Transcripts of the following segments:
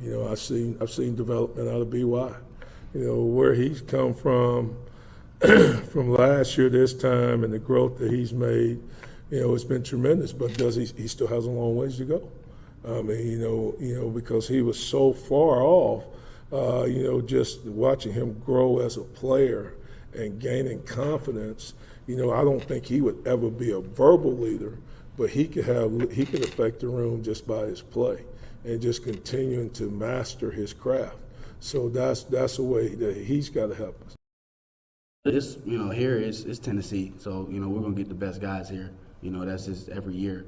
You know, I've seen development out of BY. You know, where he's come from from last year this time and the growth that he's made, you know, it's been tremendous. But he still has a long ways to go. I mean, you know, because he was so far off. You know, just watching him grow as a player and gaining confidence. You know, I don't think he would ever be a verbal leader, but he could affect the room just by his play and just continuing to master his craft. So that's a way that he's got to help us. It's, you know, here it's Tennessee, so, you know, we're going to get the best guys here. You know, that's just every year.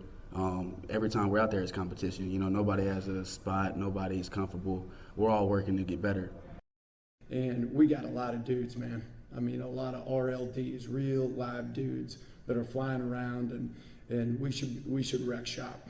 Every time we're out there, it's competition. You know, nobody has a spot, nobody's comfortable. We're all working to get better. And we got a lot of dudes, man. I mean, a lot of RLDs, real live dudes that are flying around, and we should wreck shop.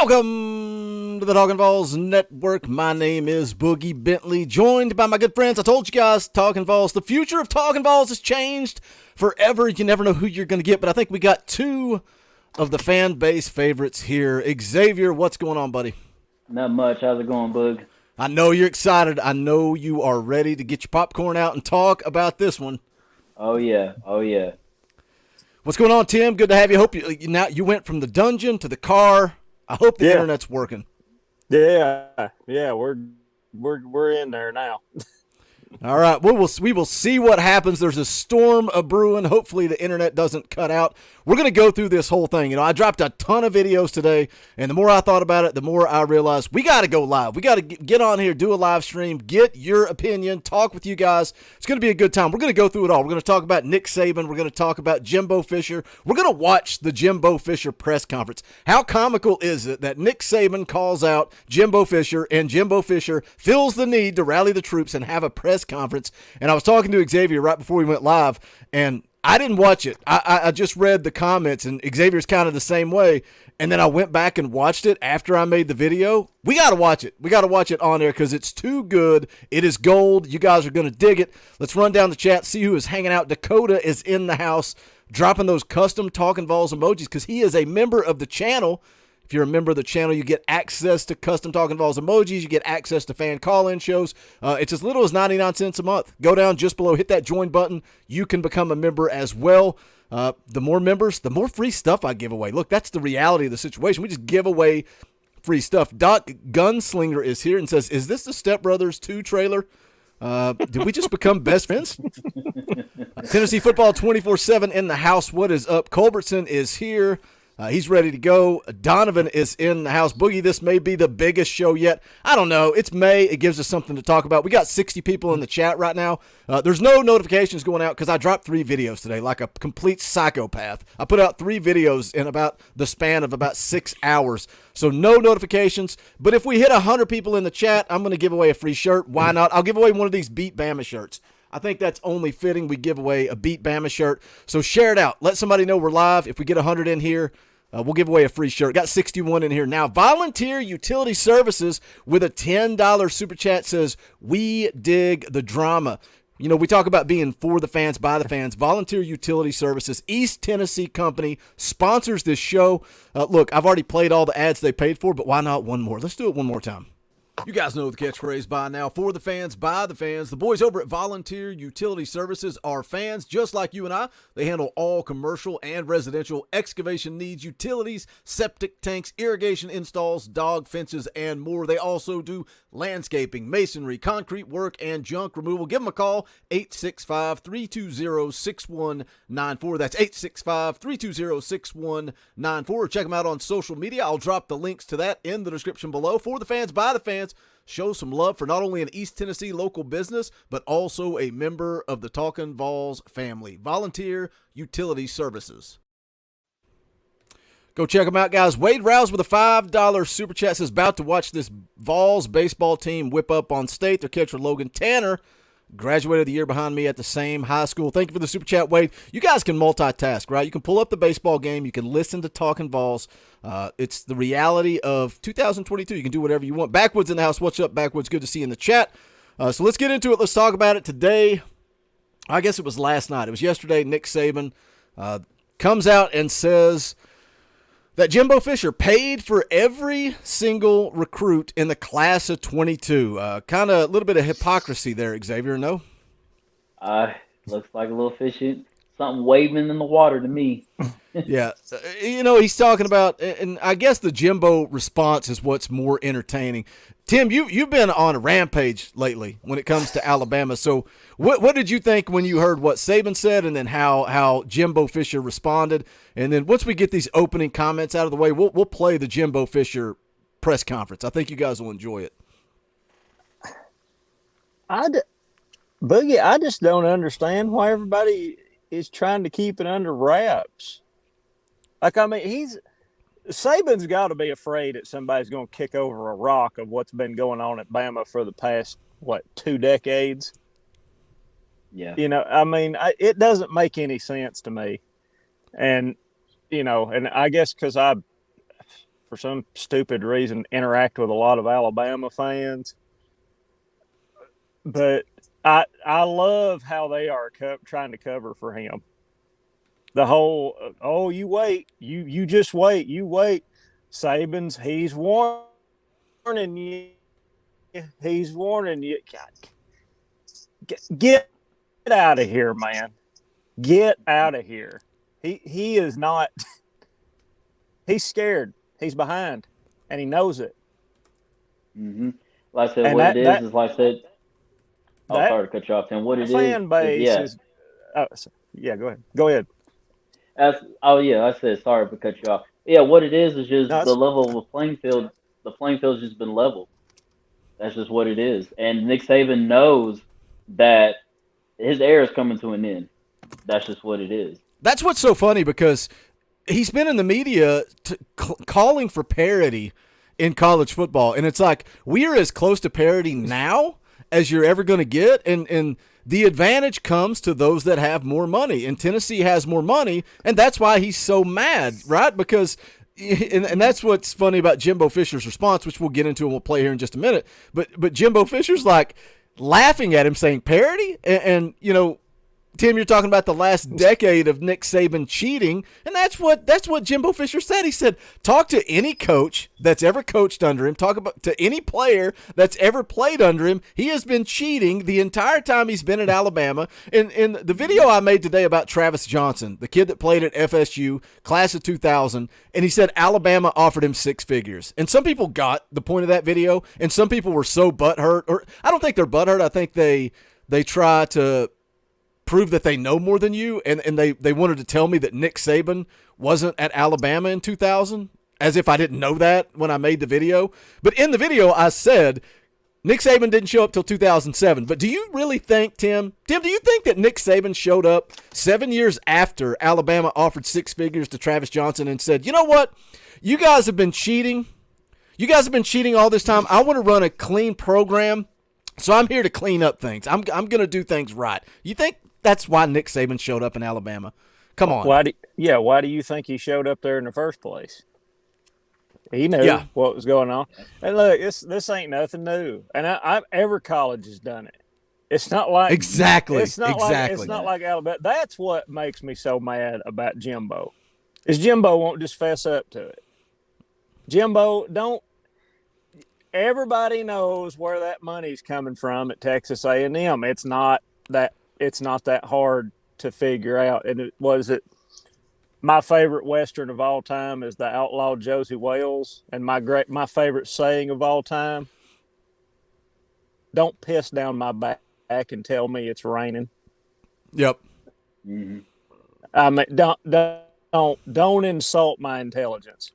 Welcome to the Talkin' VAWLS Network. My name is Boogie Bentley, joined by my good friends. I told you guys, Talkin' VAWLS. The future of Talkin' VAWLS has changed forever. You never know who you're going to get, but I think we got two of the fan base favorites here. Xavier, what's going on, buddy? Not much. How's it going, Boog? I know you're excited. I know you are ready to get your popcorn out and talk about this one. Oh, yeah. Oh, yeah. What's going on, Tim? Good to have you. Hope you went from the dungeon to the car. I hope the internet's working. Yeah, we're in there now. All right, we will see what happens. There's a storm brewing. Hopefully the internet doesn't cut out. We're going to go through this whole thing. You know, I dropped a ton of videos today, and the more I thought about it, the more I realized we got to go live. We got to get on here, do a live stream, get your opinion, talk with you guys. It's going to be a good time. We're going to go through it all. We're going to talk about Nick Saban. We're going to talk about Jimbo Fisher. We're going to watch the Jimbo Fisher press conference. How comical is it that Nick Saban calls out Jimbo Fisher, and Jimbo Fisher feels the need to rally the troops and have a press conference? And I was talking to Xavier right before we went live, and I didn't watch it. I just read the comments, and Xavier's kind of the same way. And then I went back and watched it after I made the video. We got to watch it. We got to watch it on there because it's too good. It is gold. You guys are going to dig it. Let's run down the chat, see who is hanging out. Dakota is in the house, dropping those custom Talkin' VAWLS emojis because he is a member of the channel. If you're a member of the channel, you get access to custom Talkin' VAWLS emojis. You get access to fan call-in shows. It's as little as 99 cents a month. Go down just below, hit that join button. You can become a member as well. The more members, the more free stuff I give away. Look, that's the reality of the situation. We just give away free stuff. Doc Gunslinger is here and says, is this the Step Brothers 2 trailer? Did we just become best friends? Tennessee football 24/7 in the house. What is up? Culbertson is here. He's ready to go. Donovan is in the house. Boogie, this may be the biggest show yet. I don't know. It's May. It gives us something to talk about. We got 60 people in the chat right now. There's no notifications going out because I dropped 3 videos today like a complete psychopath. I put out 3 videos in about the span of about 6 hours. So no notifications. But if we hit 100 people in the chat, I'm going to give away a free shirt. Why not? I'll give away one of these Beat Bama shirts. I think that's only fitting. We give away a Beat Bama shirt. So share it out. Let somebody know we're live. If we get 100 in here, we'll give away a free shirt. Got 61 in here now. Volunteer Utility Services with a $10 super chat says, we dig the drama. You know, we talk about being for the fans, by the fans. Volunteer Utility Services, East Tennessee company, sponsors this show. Look, I've already played all the ads they paid for, but why not one more? Let's do it one more time. You guys know the catchphrase by now. For the fans, by the fans. The boys over at Volunteer Utility Services are fans just like you and I. They handle all commercial and residential excavation needs, utilities, septic tanks, irrigation installs, dog fences, and more. They also do landscaping, masonry, concrete work, and junk removal. Give them a call, 865-320-6194. That's 865-320-6194. Check them out on social media. I'll drop the links to that in the description below. For the fans, by the fans. Show some love for not only an East Tennessee local business, but also a member of the Talkin VAWLS family. Volunteer Utility Services. Go check them out, guys. Wade Rouse with a $5 super chat says, about to watch this VAWLS baseball team whip up on state. Their catcher, Logan Tanner, graduated the year behind me at the same high school. Thank you for the super chat, Wade. You guys can multitask, right? You can pull up the baseball game. You can listen to Talkin VAWLS. It's the reality of 2022. You can do whatever you want. Backwoods in the house. What's up, Backwoods? Good to see you in the chat. So let's get into it. Let's talk about it today. I guess it was last night. It was yesterday. Nick Saban comes out and says that Jimbo Fisher paid for every single recruit in the class of 22. Kind of a little bit of hypocrisy there, Xavier, no? Looks like a little fishy. Something waving in the water to me. Yeah. You know, he's talking about, and I guess the Jimbo response is what's more entertaining. Tim, you've been on a rampage lately when it comes to Alabama. So what did you think when you heard what Saban said and then how Jimbo Fisher responded? And then once we get these opening comments out of the way, we'll play the Jimbo Fisher press conference. I think you guys will enjoy it. Boogie, I just don't understand why everybody is trying to keep it under wraps. Like, I mean, Saban's got to be afraid that somebody's going to kick over a rock of what's been going on at Bama for the past, 2 decades? Yeah. You know, I mean, it doesn't make any sense to me. And, and I guess because I, for some stupid reason, interact with a lot of Alabama fans. But I love how they are trying to cover for him. The whole, you wait, you just wait, you wait. Saban's, he's warning you. He's warning you. God, get out of here, man. Get out of here. He is not. He's scared. He's behind, and he knows it. Mm-hmm. Like I said, and what it is like I said. Sorry to cut you off, Tim. What it is, fan base is. Yeah, go ahead. Go ahead. I said sorry to cut you off. Yeah, what it is just the level of the playing field. The playing field's just been leveled. That's just what it is. And Nick Saban knows that his era is coming to an end. That's just what it is. That's what's so funny because he's been in the media calling for parity in college football. And it's like, we are as close to parity now as you're ever going to get. And the advantage comes to those that have more money. And Tennessee has more money. And that's why he's so mad, right? Because and that's what's funny about Jimbo Fisher's response, which we'll get into and we'll play here in just a minute. But Jimbo Fisher's like laughing at him saying parity. And Tim, you're talking about the last decade of Nick Saban cheating, and that's what Jimbo Fisher said. He said, talk to any coach that's ever coached under him, to any player that's ever played under him. He has been cheating the entire time he's been at Alabama. In the video I made today about Travis Johnson, the kid that played at FSU, class of 2000, and he said Alabama offered him 6 figures. And some people got the point of that video, and some people were so butthurt, or I don't think they're butthurt. I think they try to prove that they know more than you, and they wanted to tell me that Nick Saban wasn't at Alabama in 2000, as if I didn't know that when I made the video. But in the video, I said Nick Saban didn't show up till 2007. But do you really think, Tim, do you think that Nick Saban showed up 7 years after Alabama offered 6 figures to Travis Johnson and said, you know what, you guys have been cheating. You guys have been cheating all this time. I want to run a clean program. So I'm here to clean up things. I'm going to do things right. You think that's why Nick Saban showed up in Alabama? Come on. Why do you think he showed up there in the first place? He knew what was going on. And look, this ain't nothing new. And every college has done it. It's not like exactly. It's not like Alabama. That's what makes me so mad about Jimbo. Is Jimbo won't just fess up to it. Jimbo don't. Everybody knows where that money's coming from at Texas A&M. It's not that hard to figure out. And my favorite Western of all time is the outlaw Josie Wales, and my favorite saying of all time: "Don't piss down my back and tell me it's raining." Yep. Mm-hmm. I mean, don't insult my intelligence.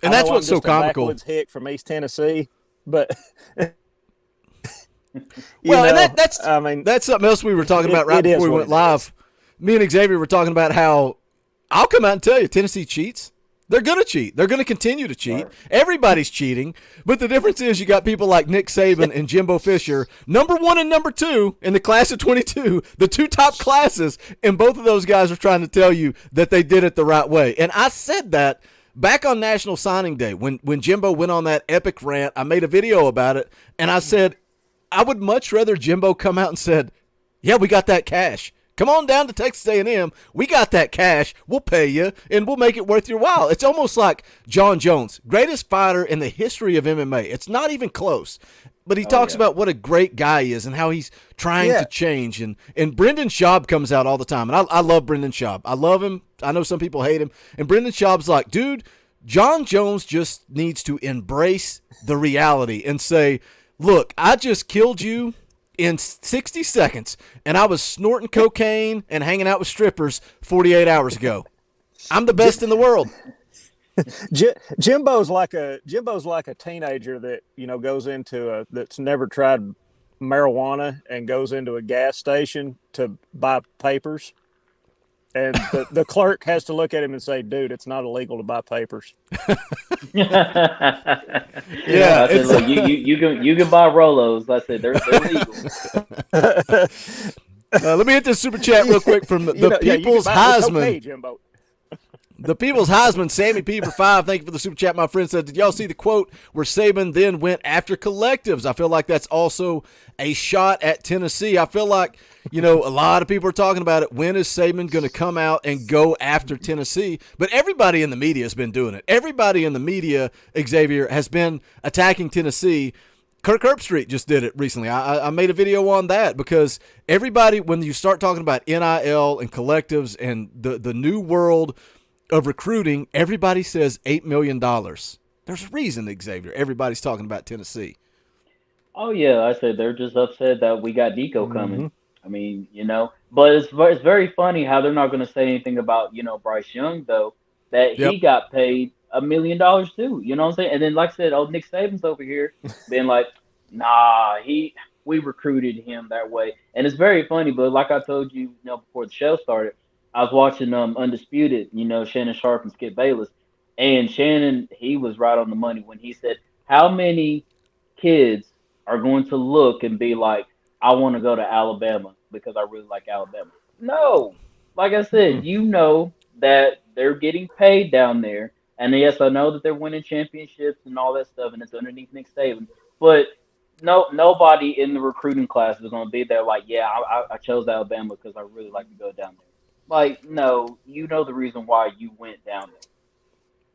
And that's what's so comical. Backwoods hick from East Tennessee, but that's something else we were talking about right before we went live. Me and Xavier were talking about how I'll come out and tell you Tennessee cheats. They're going to cheat. They're going to continue to cheat. Right. Everybody's cheating. But the difference is you got people like Nick Saban and Jimbo Fisher, number 1 and number 2 in the class of 22, the 2 top classes, and both of those guys are trying to tell you that they did it the right way. And I said that back on National Signing Day when Jimbo went on that epic rant. I made a video about it, and I said I would much rather Jimbo come out and said, yeah, we got that cash. Come on down to Texas A&M. We got that cash. We'll pay you, and we'll make it worth your while. It's almost like John Jones, greatest fighter in the history of MMA. It's not even close. But he talks about what a great guy he is and how he's trying to change. And Brendan Schaub comes out all the time. And I love Brendan Schaub. I love him. I know some people hate him. And Brendan Schaub's like, dude, John Jones just needs to embrace the reality and say, look, I just killed you in 60 seconds, and I was snorting cocaine and hanging out with strippers 48 hours ago. I'm the best in the world. Jimbo's like a teenager that goes into that's never tried marijuana and goes into a gas station to buy papers, and the clerk has to look at him and say, "Dude, it's not illegal to buy papers." Yeah, I said, look, you can buy Rolos. I said they're legal. Let me hit this super chat real quick from the People's Heisman. Okay, Jimbo. The People's Heisman, Sammy P for 5. Thank you for the super chat. My friend said, did y'all see the quote where Saban then went after collectives? I feel like that's also a shot at Tennessee. I feel like, a lot of people are talking about it. When is Saban going to come out and go after Tennessee? But everybody in the media has been doing it. Everybody in the media, Xavier, has been attacking Tennessee. Kirk Herbstreit just did it recently. I made a video on that because everybody, when you start talking about NIL and collectives and the new world of recruiting, everybody says $8 million. There's a reason, Xavier. Everybody's talking about Tennessee. Oh, yeah. I said they're just upset that we got Nico coming. Mm-hmm. I mean, but it's very funny how they're not going to say anything about, Bryce Young, though, that he got paid $1 million too. You know what I'm saying? And then, like I said, Nick Saban's over here being like, nah, we recruited him that way. And it's very funny, but like I told you, before the show started, I was watching Undisputed, Shannon Sharp and Skip Bayless. And Shannon, he was right on the money when he said, how many kids are going to look and be like, I want to go to Alabama because I really like Alabama? No. Like I said, that they're getting paid down there. And yes, I know that they're winning championships and all that stuff, and it's underneath Nick Saban. But nobody in the recruiting class is going to be there like, yeah, I chose Alabama because I really like to go down there. Like, no, the reason why you went down there.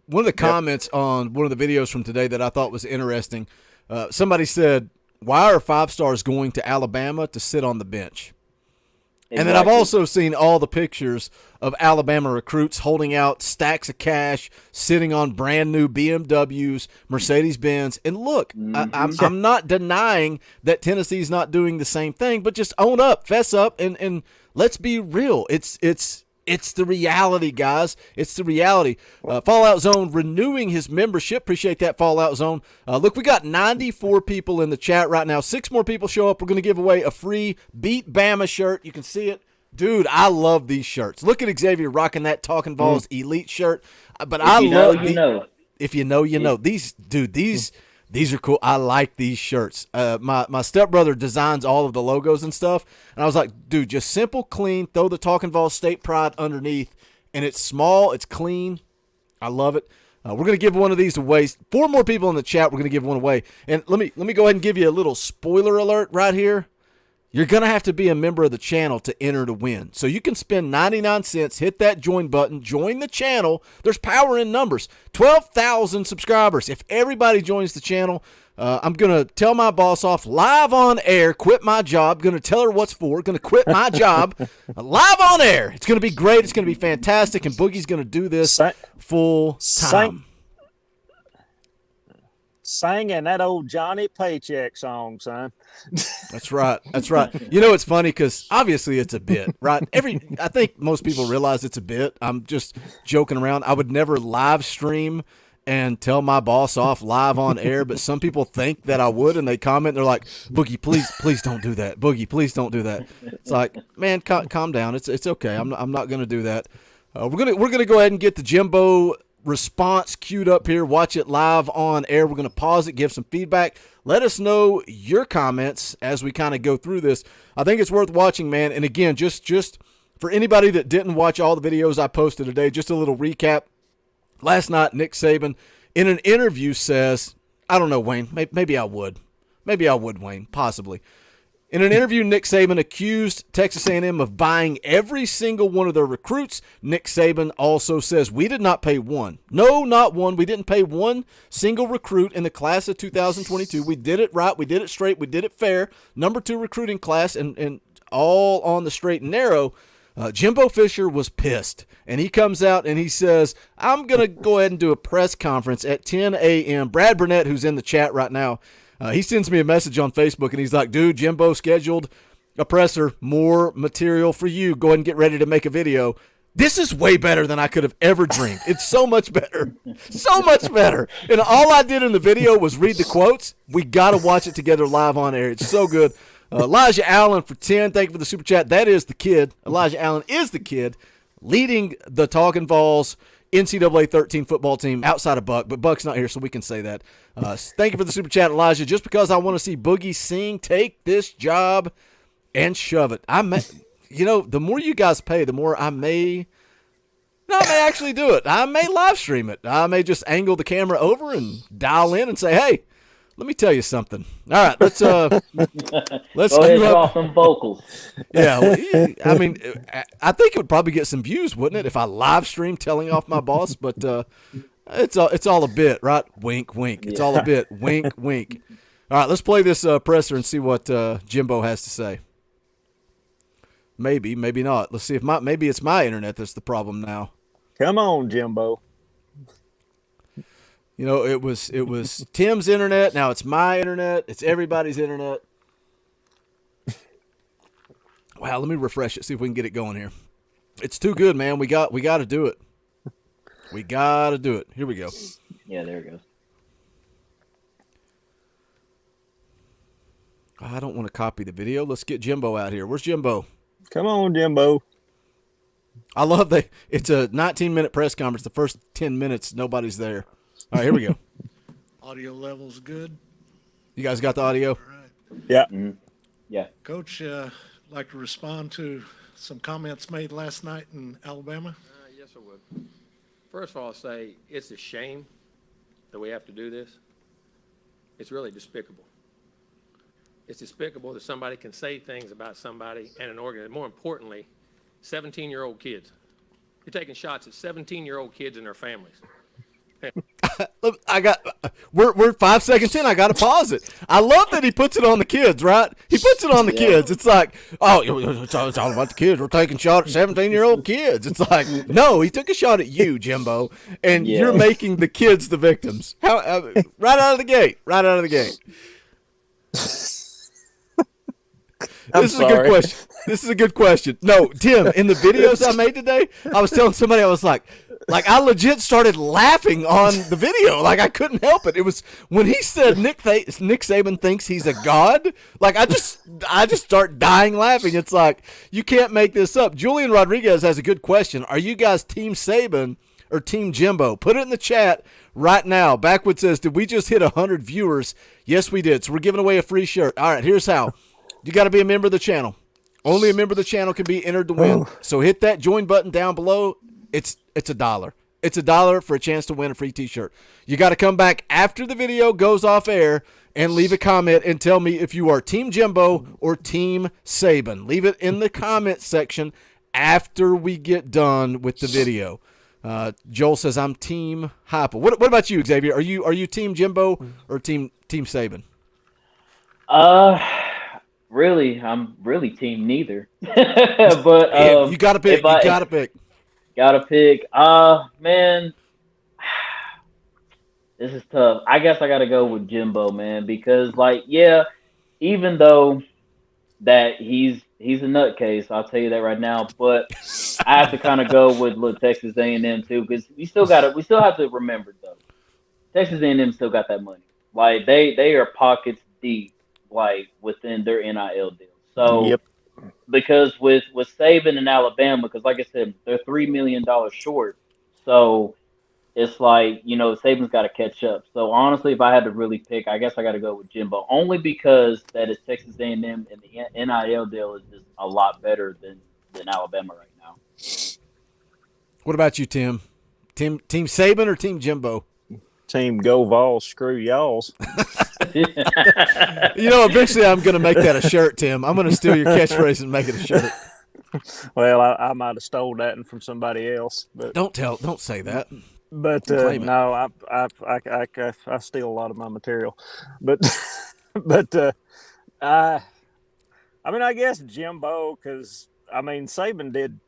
One of the comments on one of the videos from today that I thought was interesting, somebody said, why are 5-stars going to Alabama to sit on the bench? Exactly. And then I've also seen all the pictures of Alabama recruits holding out stacks of cash, sitting on brand new BMWs, Mercedes-Benz. And look, I'm not denying that Tennessee's not doing the same thing, but just own up, fess up, and let's be real. It's the reality, guys. It's the reality. Fallout Zone renewing his membership. Appreciate that, Fallout Zone. Look, we got 94 people in the chat right now. 6 more people show up. We're going to give away a free Beat Bama shirt. You can see it. Dude, I love these shirts. Look at Xavier rocking that Talkin' Vols Elite shirt. But if you know, you know. These these are cool. I like these shirts. My stepbrother designs all of the logos and stuff, and I was like, dude, just simple, clean, throw the Talkin' VAWLS State Pride underneath, and it's small, it's clean. I love it. We're going to give one of these away. 4 more people in the chat, we're going to give one away. And let me go ahead and give you a little spoiler alert right here. You're going to have to be a member of the channel to enter to win. So you can spend 99 cents, hit that join button, join the channel. There's power in numbers. 12,000 subscribers. If everybody joins the channel, I'm going to tell my boss off live on air, quit my job. Going to tell her what's for. Going to quit my job live on air. It's going to be great. It's going to be fantastic. And Boogie's going to do this full time. Singing that old Johnny Paycheck song, son. That's right. That's right. You know, it's funny because obviously it's a bit, right? I think most people realize it's a bit. I'm just joking around. I would never live stream and tell my boss off live on air, but some people think that I would, and they comment. They're like, "Boogie, please don't do that. Boogie, please don't do that." It's like, man, calm down. It's okay. I'm not going to do that. We're gonna go ahead and get the Jimbo response queued up here. Watch it live on air. We're going to pause it, give some feedback. Let us know your comments as we kind of go through this. I think it's worth watching, man. And again, just for anybody that didn't watch all the videos I posted today, just a little recap. Last night, Nick Saban in an interview says, I don't know, Wayne, maybe I would. Maybe I would, Wayne, possibly. In an interview, Nick Saban accused Texas A&M of buying every single one of their recruits. Nick Saban also says, we did not pay one. No, not one. We didn't pay one single recruit in the class of 2022. We did it right. We did it straight. We did it fair. Number 2 recruiting class and all on the straight and narrow. Jimbo Fisher was pissed, and he comes out and he says, I'm going to go ahead and do a press conference at 10 a.m. Brad Burnett, who's in the chat right now, he sends me a message on Facebook, and he's like, dude, Jimbo scheduled a presser, more material for you. Go ahead and get ready to make a video. This is way better than I could have ever dreamed. It's so much better. So much better. And all I did in the video was read the quotes. We got to watch it together live on air. It's so good. Elijah Allen for 10. Thank you for the super chat. That is the kid. Elijah Allen is the kid leading the Talkin' VAWLS NCAA 13 football team outside of Buck, but Buck's not here, so we can say that. Thank you for the super chat, Elijah. Just because I want to see Boogie sing, take this job and shove it. The more you guys pay, the more I may actually do it. I may live stream it. I may just angle the camera over and dial in and say, hey, let me tell you something. All right, let's go ahead and draw some vocals. Yeah, I mean, I think it would probably get some views, wouldn't it, if I live stream telling off my boss? But it's all a bit, right? Wink, wink. It's all a bit. Wink, wink. All right, let's play this presser and see what Jimbo has to say. Maybe, maybe not. Let's see if maybe it's my internet that's the problem now. Come on, Jimbo. You know, it was Tim's internet. Now it's my internet. It's everybody's internet. Wow, let me refresh it. See if we can get it going here. It's too good, man. We got to do it. We got to do it. Here we go. Yeah, there it goes. I don't want to copy the video. Let's get Jimbo out here. Where's Jimbo? Come on, Jimbo. I love that it's a 19-minute press conference. The first 10 minutes, nobody's there. All right, here we go. Audio level's good. You guys got the audio? All right. Yeah. Mm-hmm. Yeah. Coach, like to respond to some comments made last night in Alabama? Yes, I would. First of all, I'll say it's a shame that we have to do this. It's really despicable. It's despicable that somebody can say things about somebody and an organization. More importantly, 17-year-old kids. You're taking shots at 17-year-old kids and their families. Look, we're 5 seconds in. I got to pause it. I love that he puts it on the kids, right? He puts it on the kids. It's like, oh, it's all about the kids. We're taking shots at 17-year-old kids. It's like, no, he took a shot at you, Jimbo, and you're making the kids the victims. Right out of the gate. Right out of the gate. This is a good question. This is a good question. No, Tim, in the videos I made today, I was telling somebody, I was like I legit started laughing on the video. Like I couldn't help it. It was when he said Nick Saban thinks he's a god. Like I just start dying laughing. It's like you can't make this up. Julian Rodriguez has a good question. Are you guys Team Saban or Team Jimbo? Put it in the chat right now. Backwood says, did we just hit 100 viewers? Yes, we did. So we're giving away a free shirt. All right, here's how. You got to be a member of the channel. Only a member of the channel can be entered to win. So hit that join button down below. It's $1. It's $1 for a chance to win a free t-shirt. You got to come back after the video goes off air and leave a comment and tell me if you are Team Jimbo or Team Saban. Leave it in the comment section after we get done with the video. Joel says, I'm Team Hyper. What about you, Xavier? Are you Team Jimbo or Team Saban? Really, I'm really Team neither. But you got to pick. You got to pick. Gotta pick. Man, this is tough. I guess I gotta go with Jimbo, man, because even though that he's a nutcase, I'll tell you that right now. But I have to kind of go with Texas A&M too, because we still have to remember though, Texas A&M still got that money. Like they are pockets deep, like within their NIL deal. So. Yep. Because with Saban and Alabama, because like I said, they're $3 million short. So it's like, Saban's got to catch up. So honestly, if I had to really pick, I guess I got to go with Jimbo, only because that is Texas A&M and the NIL deal is just a lot better than Alabama right now. What about you, Tim? Team Saban or Team Jimbo? Team Go VAWLS, screw y'alls. Eventually I'm going to make that a shirt, Tim. I'm going to steal your catchphrase and make it a shirt. Well, I might have stole that from somebody else, but don't say that. But no, I steal a lot of my material, but I guess Jimbo, because Saban did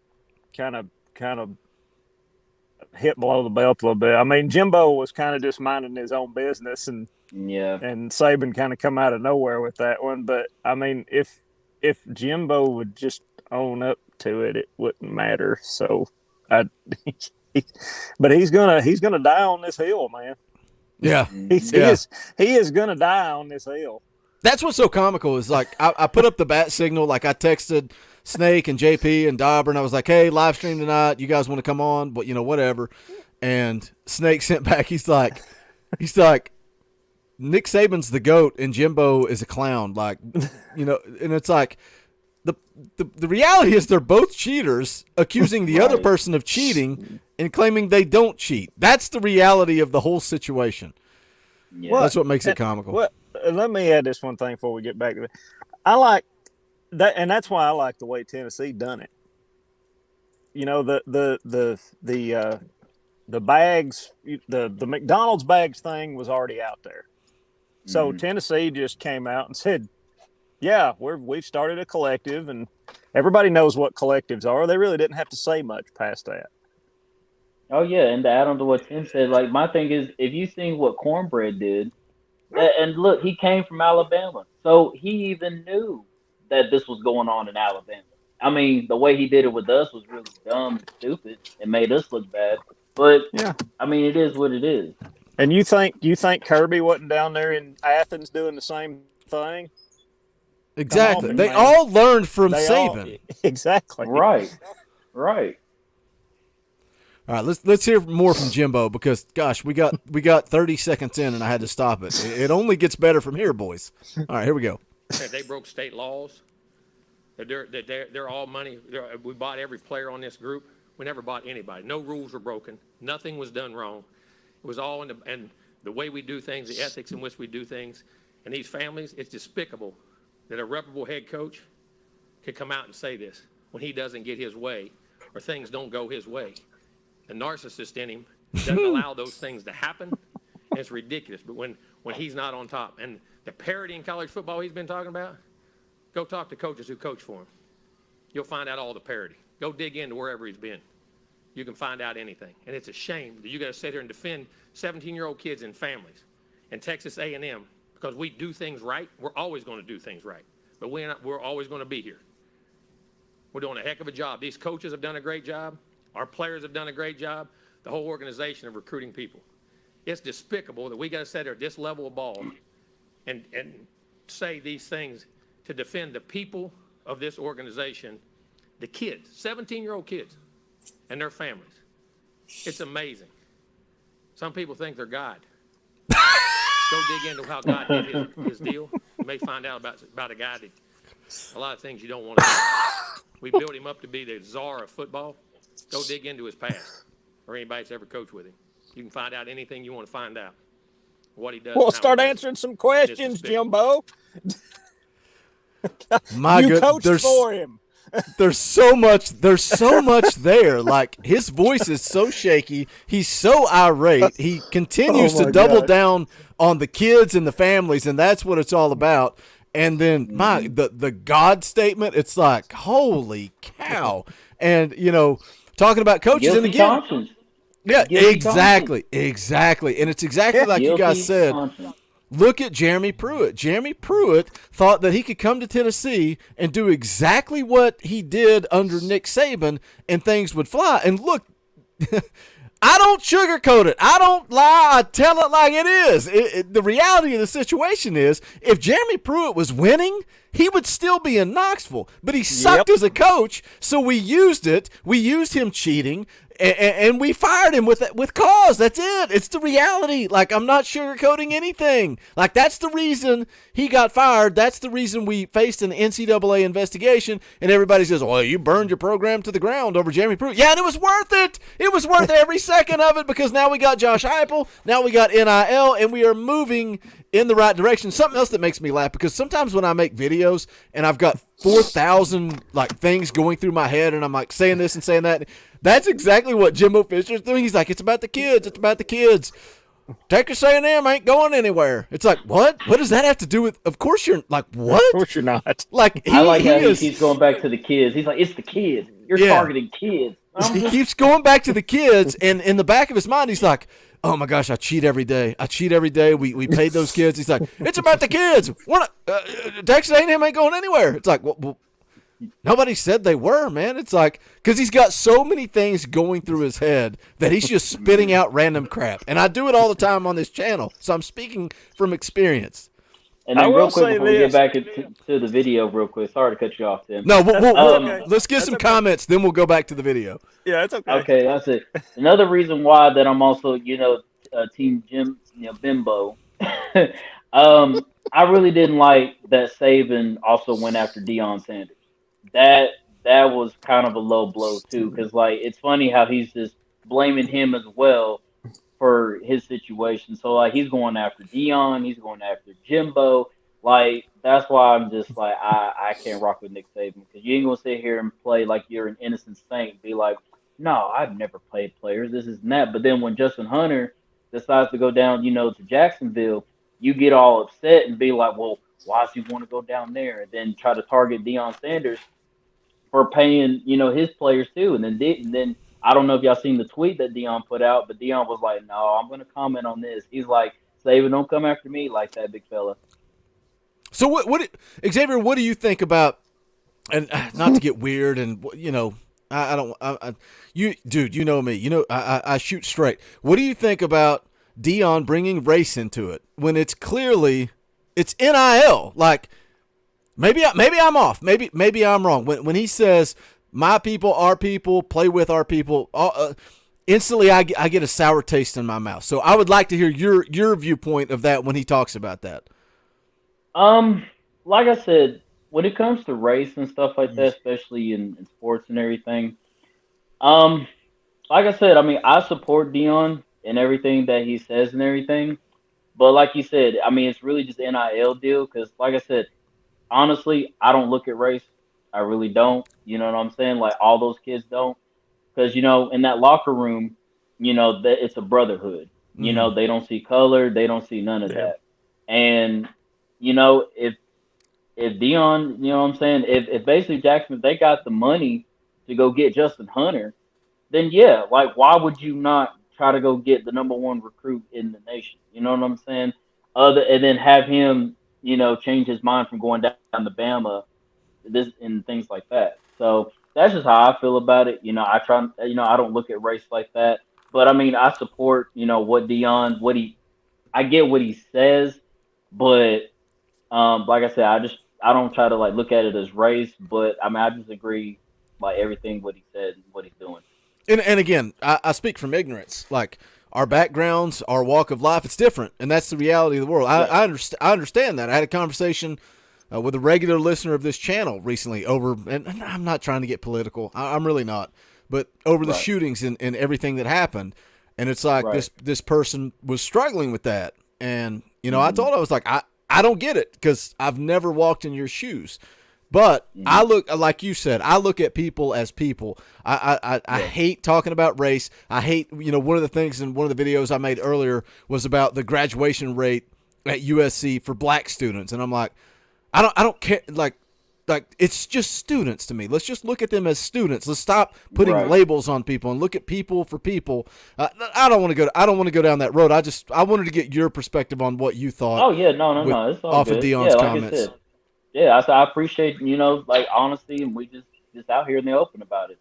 kind of hit below the belt a little bit. Jimbo was kind of just minding his own business, and Saban kind of come out of nowhere with that one. But if Jimbo would just own up to it, it wouldn't matter. So but he's gonna die on this hill, man. Yeah, he is gonna die on this hill. That's what's so comical is like I put up the bat signal, like I texted Snake and JP and Dauber, and I was like, hey, live stream tonight. You guys want to come on? But whatever. And Snake sent back. He's like, Nick Saban's the GOAT and Jimbo is a clown. Like, and it's like the reality is they're both cheaters accusing the other person of cheating and claiming they don't cheat. That's the reality of the whole situation. Yeah. That's what makes it comical. Well, let me add this one thing before we get back to it. I like that, and that's why I like the way Tennessee done it. The bags, the McDonald's bags thing was already out there. So Tennessee just came out and said, yeah, we've started a collective, and everybody knows what collectives are. They really didn't have to say much past that. Oh, yeah, and to add on to what Tim said, like, my thing is, if you seen what Cornbread did, and look, he came from Alabama, so he even knew that this was going on in Alabama. The way he did it with us was really dumb and stupid and made us look bad. But, yeah. It is what it is. And you think Kirby wasn't down there in Athens doing the same thing? Exactly. They all learned from Saban. Exactly. Right. All right, let's hear more from Jimbo because, gosh, we got 30 seconds in and I had to stop it. It only gets better from here, boys. All right, here we go. They broke state laws. They're all money. We bought every player on this group. We never bought anybody. No rules were broken. Nothing was done wrong. It was all in the way we do things, the ethics in which we do things. And these families, it's despicable that a reputable head coach could come out and say this when he doesn't get his way or things don't go his way. The narcissist in him doesn't allow those things to happen, and it's ridiculous. But when he's not on top, and the parity in college football he's been talking about, go talk to coaches who coach for him. You'll find out all the parity. Go dig into wherever he's been. You can find out anything. And it's a shame that you got to sit here and defend 17-year-old kids and families and Texas A&M because we do things right. We're always going to do things right. But we're always going to be here. We're doing a heck of a job. These coaches have done a great job. Our players have done a great job. The whole organization of recruiting people. It's despicable that we got to sit there at this level of ball and say these things to defend the people of this organization, the kids, 17-year-old kids and their families. It's amazing. Some people think they're God. Go dig into how God did his deal. You may find out about a guy that a lot of things you don't want to know. We built him up to be the czar of football. Go dig into his past, or anybody that's ever coached with him. You can find out anything you want to find out. What he does. Well, and how start he does it. answering some questions, Jimbo. My You good, coached for him. there's so much there. Like, his voice is so shaky. He's so irate. He continues to double down on the kids and the families, and that's what it's all about. And then the God statement, it's like, holy cow. And, talking about coaches, and Guilty again, conscience. yeah, Guilty exactly. And it's exactly like you guys said. Conscience. Look at Jeremy Pruitt. Jeremy Pruitt thought that he could come to Tennessee and do exactly what he did under Nick Saban, and things would fly. And look, I don't sugarcoat it. I don't lie. I tell it like it is. The reality of the situation is, if Jeremy Pruitt was winning, he would still be in Knoxville. But he sucked as a coach, so we used it. We used him cheating, and we fired him with cause. That's it. It's the reality. Like, I'm not sugarcoating anything. Like, that's the reason he got fired. That's the reason we faced an NCAA investigation, and everybody says, well, you burned your program to the ground over Jeremy Pruitt. Yeah, and it was worth it. It was worth every second of it, because now we got Josh Heupel, now we got NIL, and we are moving in the right direction. Something else that makes me laugh, because sometimes when I make videos and I've got 4,000 things going through my head, and I'm like saying this and saying that, that's exactly what Jimbo Fisher's doing. He's like, it's about the kids. It's about the kids. Texas A&M ain't going anywhere. It's like, what? What does that have to do with? Of course you're like, what? Of course you're not. Like, I like how he keeps going back to the kids. He's like, it's the kids. You're targeting kids. He keeps going back to the kids, and in the back of his mind, he's like, oh my gosh, I cheat every day. We paid those kids. He's like, it's about the kids. We're not, Texas A&M ain't going anywhere. It's like, well, nobody said they were, man. It's like, because he's got so many things going through his head that he's just spitting out random crap. And I do it all the time on this channel, so I'm speaking from experience. And then real quick before we get back to the video real quick. Sorry to cut you off, Tim. No, let's get some comments, then we'll go back to the video. Yeah, it's okay. Okay, that's it. Another reason why that I'm also, Team Jim, Bimbo. I really didn't like that Saban also went after Deion Sanders. That was kind of a low blow too, because it's funny how he's just blaming him as well for his situation. So he's going after Deion, he's going after Jimbo. That's why I'm just I can't rock with Nick Saban, because you ain't gonna sit here and play like you're an innocent saint. Be like, no, I've never played players. This is that. But then when Justin Hunter decides to go down, to Jacksonville, you get all upset and be like, well, why does he want to go down there? And then try to target Deion Sanders for paying, his players too. And then I don't know if y'all seen the tweet that Deion put out, but Deion was like, no, I'm going to comment on this. He's like, Saban, don't come after me like that, big fella. So what Xavier, what do you think about, and not to get weird, and dude, you know me, I shoot straight. What do you think about Deion bringing race into it when it's clearly, it's NIL? Like, maybe I'm off. Maybe I'm wrong. When he says, my people, our people, play with our people, instantly I get a sour taste in my mouth. So I would like to hear your viewpoint of that when he talks about that. Like I said, when it comes to race and stuff like that, especially in sports and everything, like I said, I support Deion and everything that he says and everything. But like you said, it's really just an NIL deal, because like I said, honestly, I don't look at race. I really don't. You know what I'm saying? Like, all those kids don't. Because, in that locker room, that it's a brotherhood. Mm-hmm. They don't see color. They don't see none of that. And, if Deion, you know what I'm saying, if basically Jackson, they got the money to go get Justin Hunter, then yeah, why would you not try to go get the number one recruit in the nation? You know what I'm saying? And then have him, change his mind from going down to Bama, and things like that. So that's just how I feel about it. I try, I don't look at race like that, but I support, what Deion, I get what he says, but like I said, I don't try to look at it as race, but I just agree everything what he said and what he's doing. And again, I speak from ignorance. Like, our backgrounds, our walk of life, it's different, and that's the reality of the world. I understand that. I had a conversation with a regular listener of this channel recently over, and I'm not trying to get political. I'm really not. But over the shootings and everything that happened, and it's like this person was struggling with that. And, you know, I told her, I was like, I don't get it because I've never walked in your shoes. But I look, like you said, I look at people as people. I hate talking about race. I hate, you know, one of the things in one of the videos I made earlier was about the graduation rate at USC for black students. And I'm like, I don't care. Like it's just students to me. Let's just look at them as students. Let's stop putting labels on people and look at people for people. I don't want to go down that road. I wanted to get your perspective on what you thought. Oh yeah, no, it's all off good. of Deion's like comments. I said, yeah, I appreciate, you know, like, honesty, and we just out here in the open about it.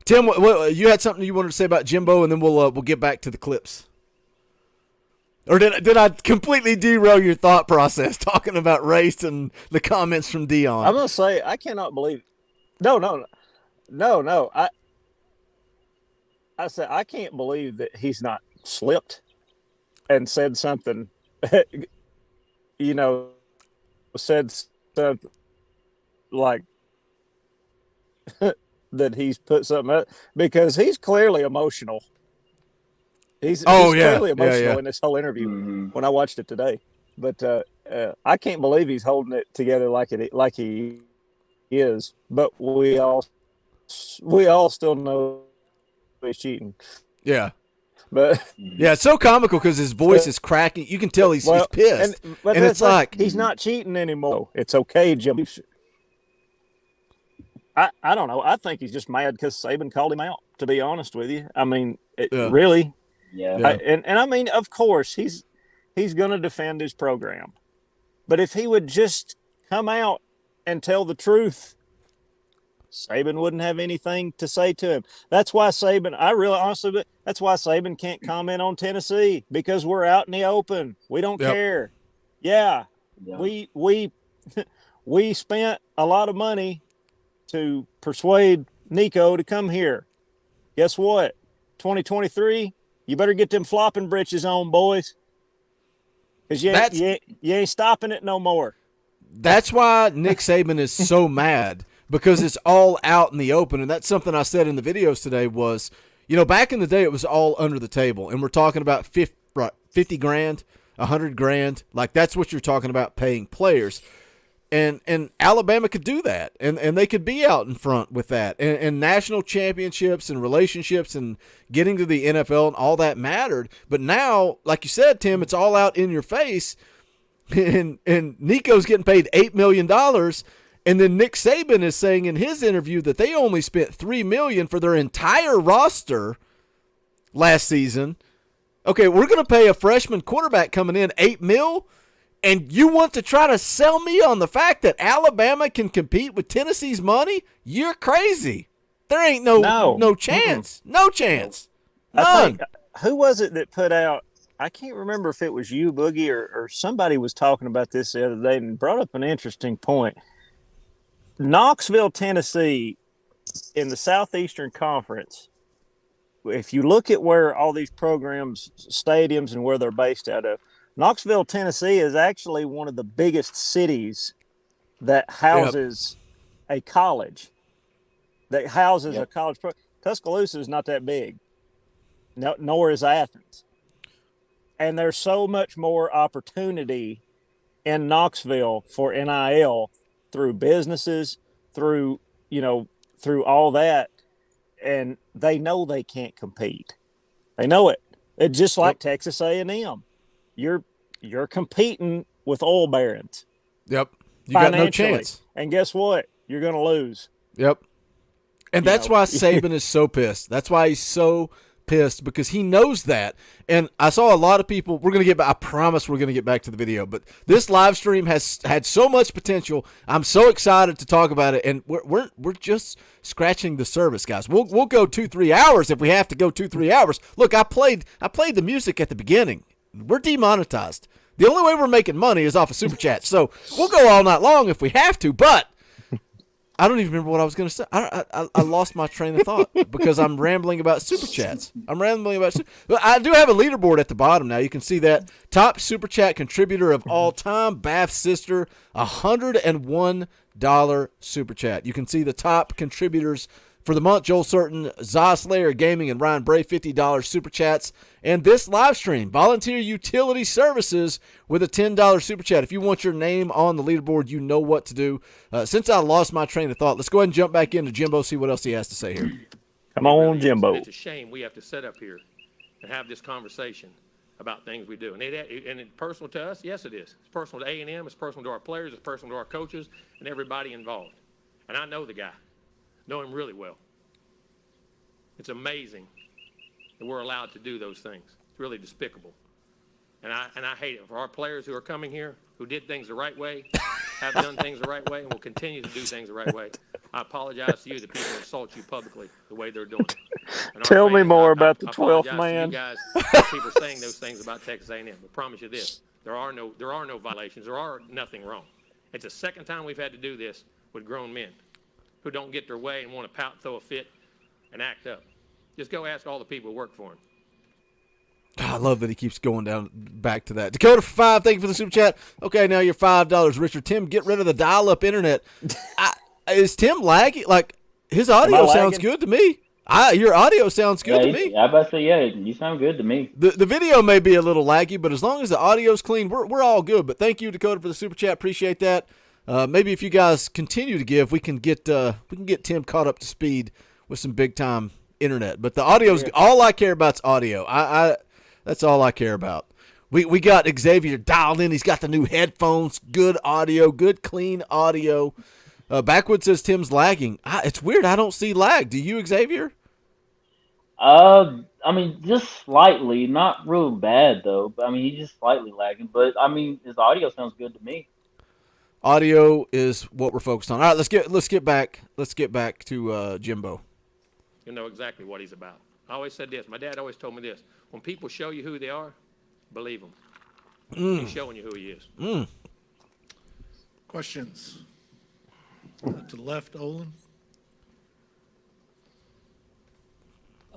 Tim, you had something you wanted to say about Jimbo, and then we'll get back to the clips. Or did I completely derail your thought process talking about race and the comments from Deion? I'm gonna say I cannot believe. No. I said I can't believe that he's not slipped and said something. You know, said something like that he's put something up, because he's clearly emotional. He's clearly emotional in this whole interview when I watched it today. But I can't believe he's holding it together like he is. But we all still know he's cheating. Yeah. But yeah, it's so comical because his voice is cracking. You can tell he's pissed. And it's like he's not cheating anymore. It's okay, Jim. I don't know. I think he's just mad because Saban called him out, to be honest with you. I mean, really. Yeah. And I mean, of course, he's going to defend his program. But if he would just come out and tell the truth, Saban wouldn't have anything to say to him. That's why Saban, that's why Saban can't comment on Tennessee, because we're out in the open. We don't care. Yeah. We spent a lot of money to persuade Nico to come here. Guess what? 2023, you better get them flopping britches on, boys. Because you ain't stopping it no more. That's why Nick Saban is so mad, because it's all out in the open. And that's something I said in the videos today was, you know, back in the day, it was all under the table. And we're talking about 50 grand, 100 grand. Like, that's what you're talking about paying players. And Alabama could do that, and they could be out in front with that, and national championships and relationships and getting to the NFL and all that mattered. But now, like you said, Tim, it's all out in your face, and Nico's getting paid $8 million, and then Nick Saban is saying in his interview that they only spent $3 million for their entire roster last season. Okay, we're going to pay a freshman quarterback coming in $8 million. And you want to try to sell me on the fact that Alabama can compete with Tennessee's money? You're crazy. There ain't no chance. Mm-hmm. No chance. None. Who was it that put out, I can't remember if it was you, Boogie, or somebody was talking about this the other day and brought up an interesting point. Knoxville, Tennessee, in the Southeastern Conference, if you look at where all these programs, stadiums, and where they're based out of, Knoxville, Tennessee is actually one of the biggest cities that houses a college, that houses a college program. Tuscaloosa is not that big, nor is Athens. And there's so much more opportunity in Knoxville for NIL through businesses, through all that. And they know they can't compete. They know it. It's just like Texas A&M. You're competing with oil barons. Yep. You got no chance. And guess what? You're going to lose. Yep. And that's why Saban is so pissed. That's why he's so pissed, because he knows that. And I saw a lot of people, I promise we're going to get back to the video, but this live stream has had so much potential. I'm so excited to talk about it, and we're just scratching the surface, guys. We'll go 2-3 hours if we have to go 2-3 hours. Look, I played the music at the beginning. We're demonetized. The only way we're making money is off of Super Chat. So we'll go all night long if we have to, but I don't even remember what I was going to say. I lost my train of thought because I'm rambling about super chats. But I do have a leaderboard at the bottom now. You can see that. Top super chat contributor of all time, Bath's sister, $101 super chat. You can see the top contributors for the month: Joel Certain, Slayer Gaming, and Ryan Bray, $50 super chats. And this live stream, Volunteer Utility Services, with a $10 super chat. If you want your name on the leaderboard, you know what to do. Since I lost my train of thought, let's go ahead and jump back into Jimbo, see what else he has to say here. Come on, Jimbo. It's a shame we have to sit up here and have this conversation about things we do. And it's personal to us? Yes, it is. It's personal to A&M. It's personal to our players. It's personal to our coaches and everybody involved. And I know the guy. Know him really well. It's amazing that we're allowed to do those things. It's really despicable. And I hate it for our players who are coming here, who did things the right way, have done things the right way, and will continue to do things the right way. I apologize to you that people insult you publicly the way they're doing it. And our Tell me fans, more about the 12th apologize man. to you guys, people saying those things about Texas A&M. But promise you this: there are no violations. There are nothing wrong. It's the second time we've had to do this with grown men who don't get their way and want to pout, throw a fit, and act up. Just go ask all the people who work for him. I love that he keeps going down back to that. Dakota for 5, thank you for the super chat. Okay, now you're $5. Richard, Tim, get rid of the dial-up internet. Is Tim laggy? Like, his audio sounds good to me. Your audio sounds good to me. I about to say, yeah, you sound good to me. The video may be a little laggy, but as long as the audio's clean, we're all good. But thank you, Dakota, for the super chat. Appreciate that. Maybe if you guys continue to give, we can get Tim caught up to speed with some big time internet. But the audio's all I care about is audio. That's all I care about. We got Xavier dialed in. He's got the new headphones, good audio, good clean audio. Backwood says Tim's lagging. It's weird. I don't see lag. Do you, Xavier? I mean, just slightly, not real bad though. But I mean, he's just slightly lagging. But I mean, his audio sounds good to me. Audio is what we're focused on. All right, let's get back to Jimbo. You know exactly what he's about. I always said this. My dad always told me this. When people show you who they are, believe them. He's showing you who he is. Questions? To the left, Olin.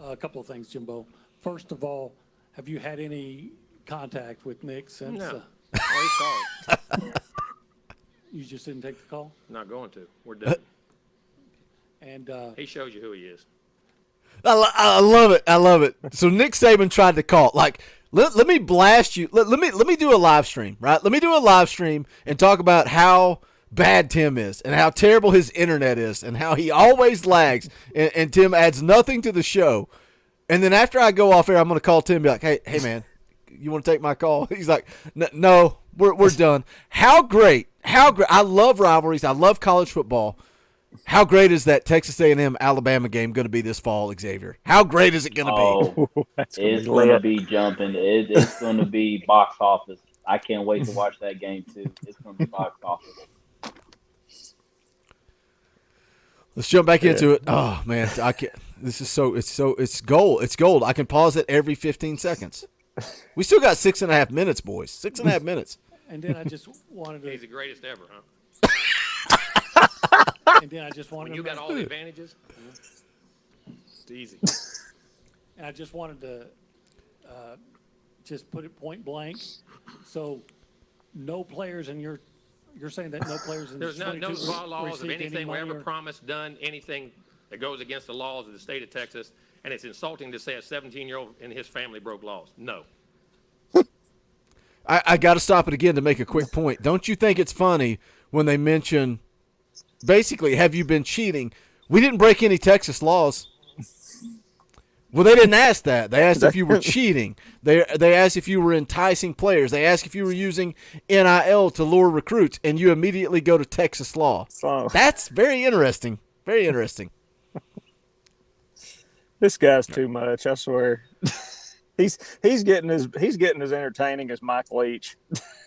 A couple of things, Jimbo. First of all, have you had any contact with Nick since? No. He called. You just didn't take the call? Not going to. We're done. And He shows you who he is. I love it. I love it. So Nick Saban tried to call. Like, let me blast you. Let me do a live stream, right? Let me do a live stream and talk about how bad Tim is and how terrible his internet is and how he always lags and Tim adds nothing to the show. And then after I go off air, I'm going to call Tim and be like, hey man, you want to take my call? He's like, no, we're done. How great. I love rivalries. I love college football. How great is that Texas A&M Alabama game going to be this fall, Xavier? How great is it going to be? It's going to be jumping. It's going to be box office. I can't wait to watch that game too. It's going to be box office. Let's jump back into it. Oh man, I can't. This is it's gold. It's gold. I can pause it every 15 seconds. We still got 6.5 minutes, boys. 6.5 minutes. And then I just wanted to. He's the greatest ever, huh? And then I just wanted When you to. got all the advantages, it's easy. And I just wanted to just put it point blank. So, no players in your. You're saying that no players in There's the no 22 laws of received any anything we money ever or- promised, done, anything that goes against the laws of the state of Texas, and it's insulting to say a 17-year-old and his family broke laws. No. I got to stop it again to make a quick point. Don't you think it's funny when they mention, basically, have you been cheating? We didn't break any Texas laws. Well, they didn't ask that. They asked if you were cheating. They asked if you were enticing players. They asked if you were using NIL to lure recruits, and you immediately go to Texas law. That's very interesting. Very interesting. This guy's too much, I swear. He's getting as entertaining as Mike Leach.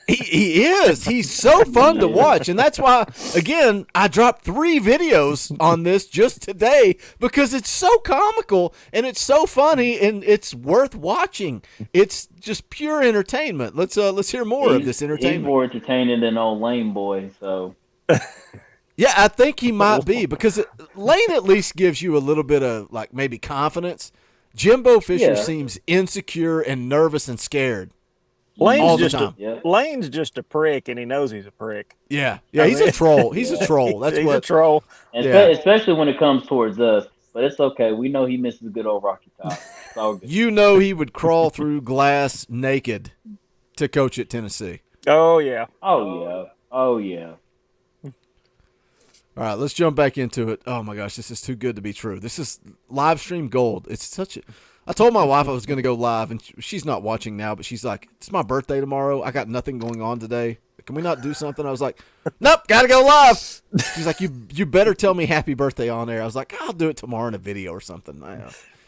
He is. He's so fun to watch. And that's why, again, I dropped 3 videos on this just today because it's so comical and it's so funny and it's worth watching. It's just pure entertainment. Let's hear more of this entertainment. He's more entertaining than old lame boy, so. Yeah, I think he might be because Lane at least gives you a little bit of like maybe confidence. Jimbo Fisher Yeah. seems insecure and nervous and scared. Lane's All the just time. Lane's just a prick, and he knows he's a prick. Yeah, he's a troll. He's a troll. That's he's what. a troll. Especially when it comes towards us. But it's okay. We know he misses good old Rocky Top. It's all good. You know he would crawl through glass naked to coach at Tennessee. Oh yeah. Oh yeah. Oh yeah. All right, let's jump back into it. Oh my gosh, this is too good to be true. This is live stream gold. It's such a. I told my wife I was going to go live, and she's not watching now, but she's like, "It's my birthday tomorrow. I got nothing going on today. Can we not do something?" I was like, "Nope, got to go live." She's like, "You better tell me happy birthday on there." I was like, "I'll do it tomorrow in a video or something."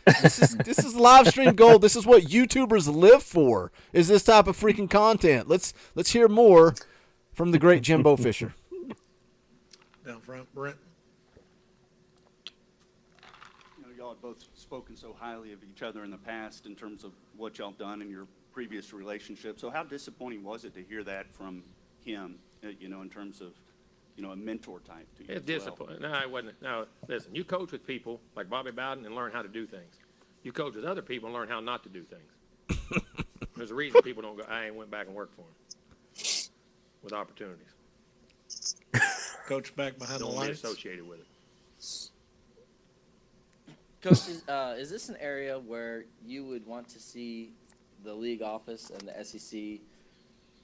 This is live stream gold. This is what YouTubers live for. Is this type of freaking content? Let's hear more from the great Jimbo Fisher. Down front, Brent. Y'all have both spoken so highly of each other in the past in terms of what y'all done in your previous relationship. So how disappointing was it to hear that from him, in terms of, a mentor type to you? It's disappointing. No, it wasn't. No, listen, you coach with people like Bobby Bowden and learn how to do things. You coach with other people and learn how not to do things. There's a reason people don't go, I ain't went back and worked for him with opportunities. Coach back behind the Don't be lights. associated with it. Coach, is this an area where you would want to see the league office and the SEC,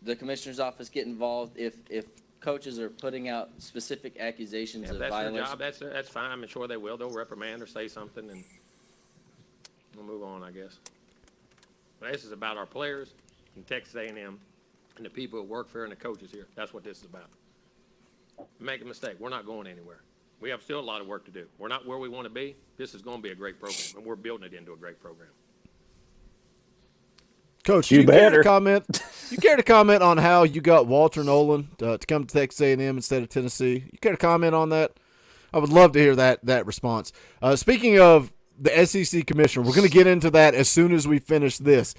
the commissioner's office, get involved if coaches are putting out specific accusations If of that's their violations? job, that's fine. I'm sure they will. They'll reprimand or say something, and we'll move on, I guess. But this is about our players and Texas A&M and the people who work here and the coaches here. That's what this is about. Make a mistake. We're not going anywhere. We have still a lot of work to do. We're not where we want to be. This is going to be a great program, and we're building it into a great program. Coach, You do you care better. to comment? You care to comment on how you got Walter Nolan to come to Texas A&M instead of Tennessee? You care to comment on that? I would love to hear that response. Speaking of the SEC commissioner, we're going to get into that as soon as we finish this,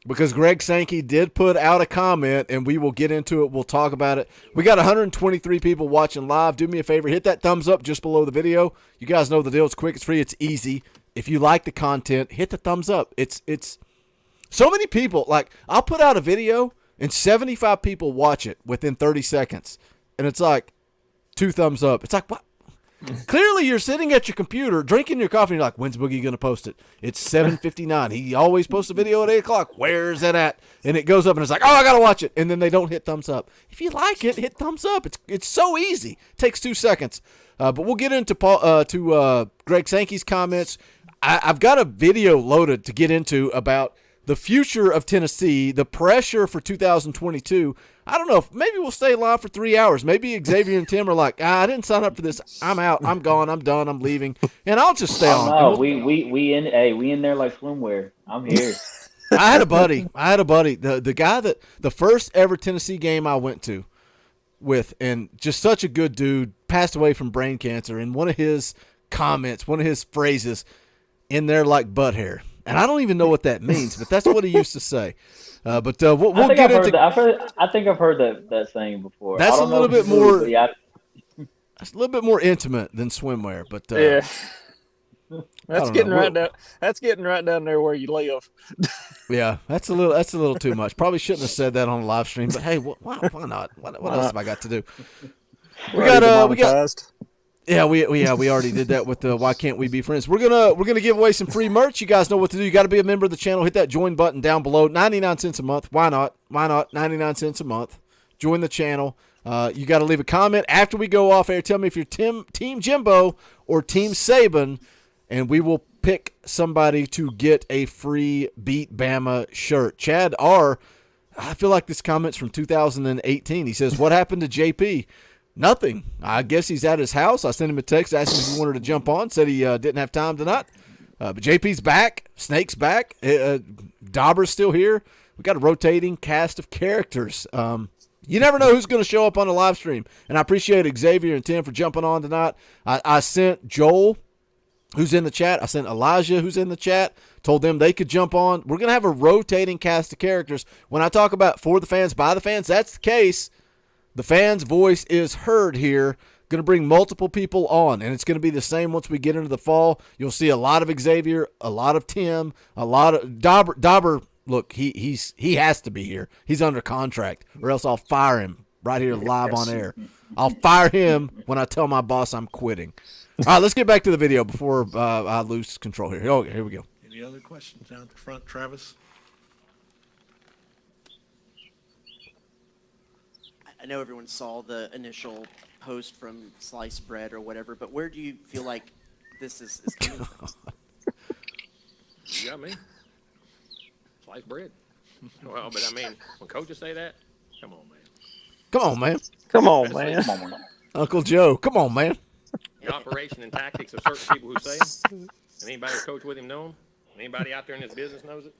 because Greg Sankey did put out a comment, and we will get into it. We'll talk about it. We got 123 people watching live. Do me a favor, hit that thumbs up just below the video. You guys know the deal. It's quick, it's free, it's easy. If you like the content, hit the thumbs up. It's so many people. Like, I'll put out a video, and 75 people watch it within 30 seconds, and it's like 2 thumbs up. It's like, what? Clearly, you're sitting at your computer, drinking your coffee, and you're like, when's Boogie going to post it? It's 7:59. He always posts a video at 8 o'clock. Where is it at? And it goes up, and it's like, oh, I got to watch it. And then they don't hit thumbs up. If you like it, hit thumbs up. It's so easy. It takes 2 seconds. But we'll get into Greg Sankey's comments. I've got a video loaded to get into about the future of Tennessee, the pressure for 2022. I don't know if maybe we'll stay live for 3 hours. Maybe Xavier and Tim are like, I didn't sign up for this. I'm out. I'm gone. I'm done. I'm leaving. And I'll just stay on. No, we in there like swimwear. I'm here. I had a buddy. The guy that the first ever Tennessee game I went to with, and just such a good dude, passed away from brain cancer. And one of his comments, one of his phrases, in there like butt hair. And I don't even know what that means, but that's what he used to say. We'll get into. I think I've heard that saying before. That's I a don't little know if bit it's more. true, but yeah, That's a little bit more intimate than swimwear, but Yeah. That's don't getting know. right down. That's getting right down there where you live. yeah, that's a little too much. Probably shouldn't have said that on a live stream, but hey, why not? What else have I got to do? We got. Yeah, we already did that with the Why Can't We Be Friends. We're gonna give away some free merch. You guys know what to do. You got to be a member of the channel. Hit that join button down below. 99 cents a month. Why not? 99 cents a month. Join the channel. You got to leave a comment after we go off air. Tell me if you're Team Jimbo or Team Saban, and we will pick somebody to get a free Beat Bama shirt. Chad R., I feel like this comment's from 2018. He says, "What happened to JP?" Nothing. I guess he's at his house. I sent him a text asking if he wanted to jump on. Said he didn't have time tonight. But JP's back. Snake's back. Dauber's still here. We got a rotating cast of characters. You never know who's going to show up on the live stream. And I appreciate Xavier and Tim for jumping on tonight. I sent Joel, who's in the chat. I sent Elijah, who's in the chat. Told them they could jump on. We're going to have a rotating cast of characters. When I talk about for the fans, by the fans, that's the case. The fans' voice is heard here. Going to bring multiple people on, and it's going to be the same once we get into the fall. You'll see a lot of Xavier, a lot of Tim, a lot of Dauber. Look, he has to be here. He's under contract, or else I'll fire him right here live on air. I'll fire him when I tell my boss I'm quitting. All right, let's get back to the video before I lose control here. Oh, here we go. Any other questions down at the front, Travis? I know everyone saw the initial post from Sliced Bread or whatever, but where do you feel like this is coming from? You got me. Sliced bread. Well, but I mean, when coaches say that, come on, man. Come on, man. Come on, man. Uncle Joe, come on, man. The operation and tactics of certain people who say them, and anybody who coached with him know them, anybody out there in this business knows it.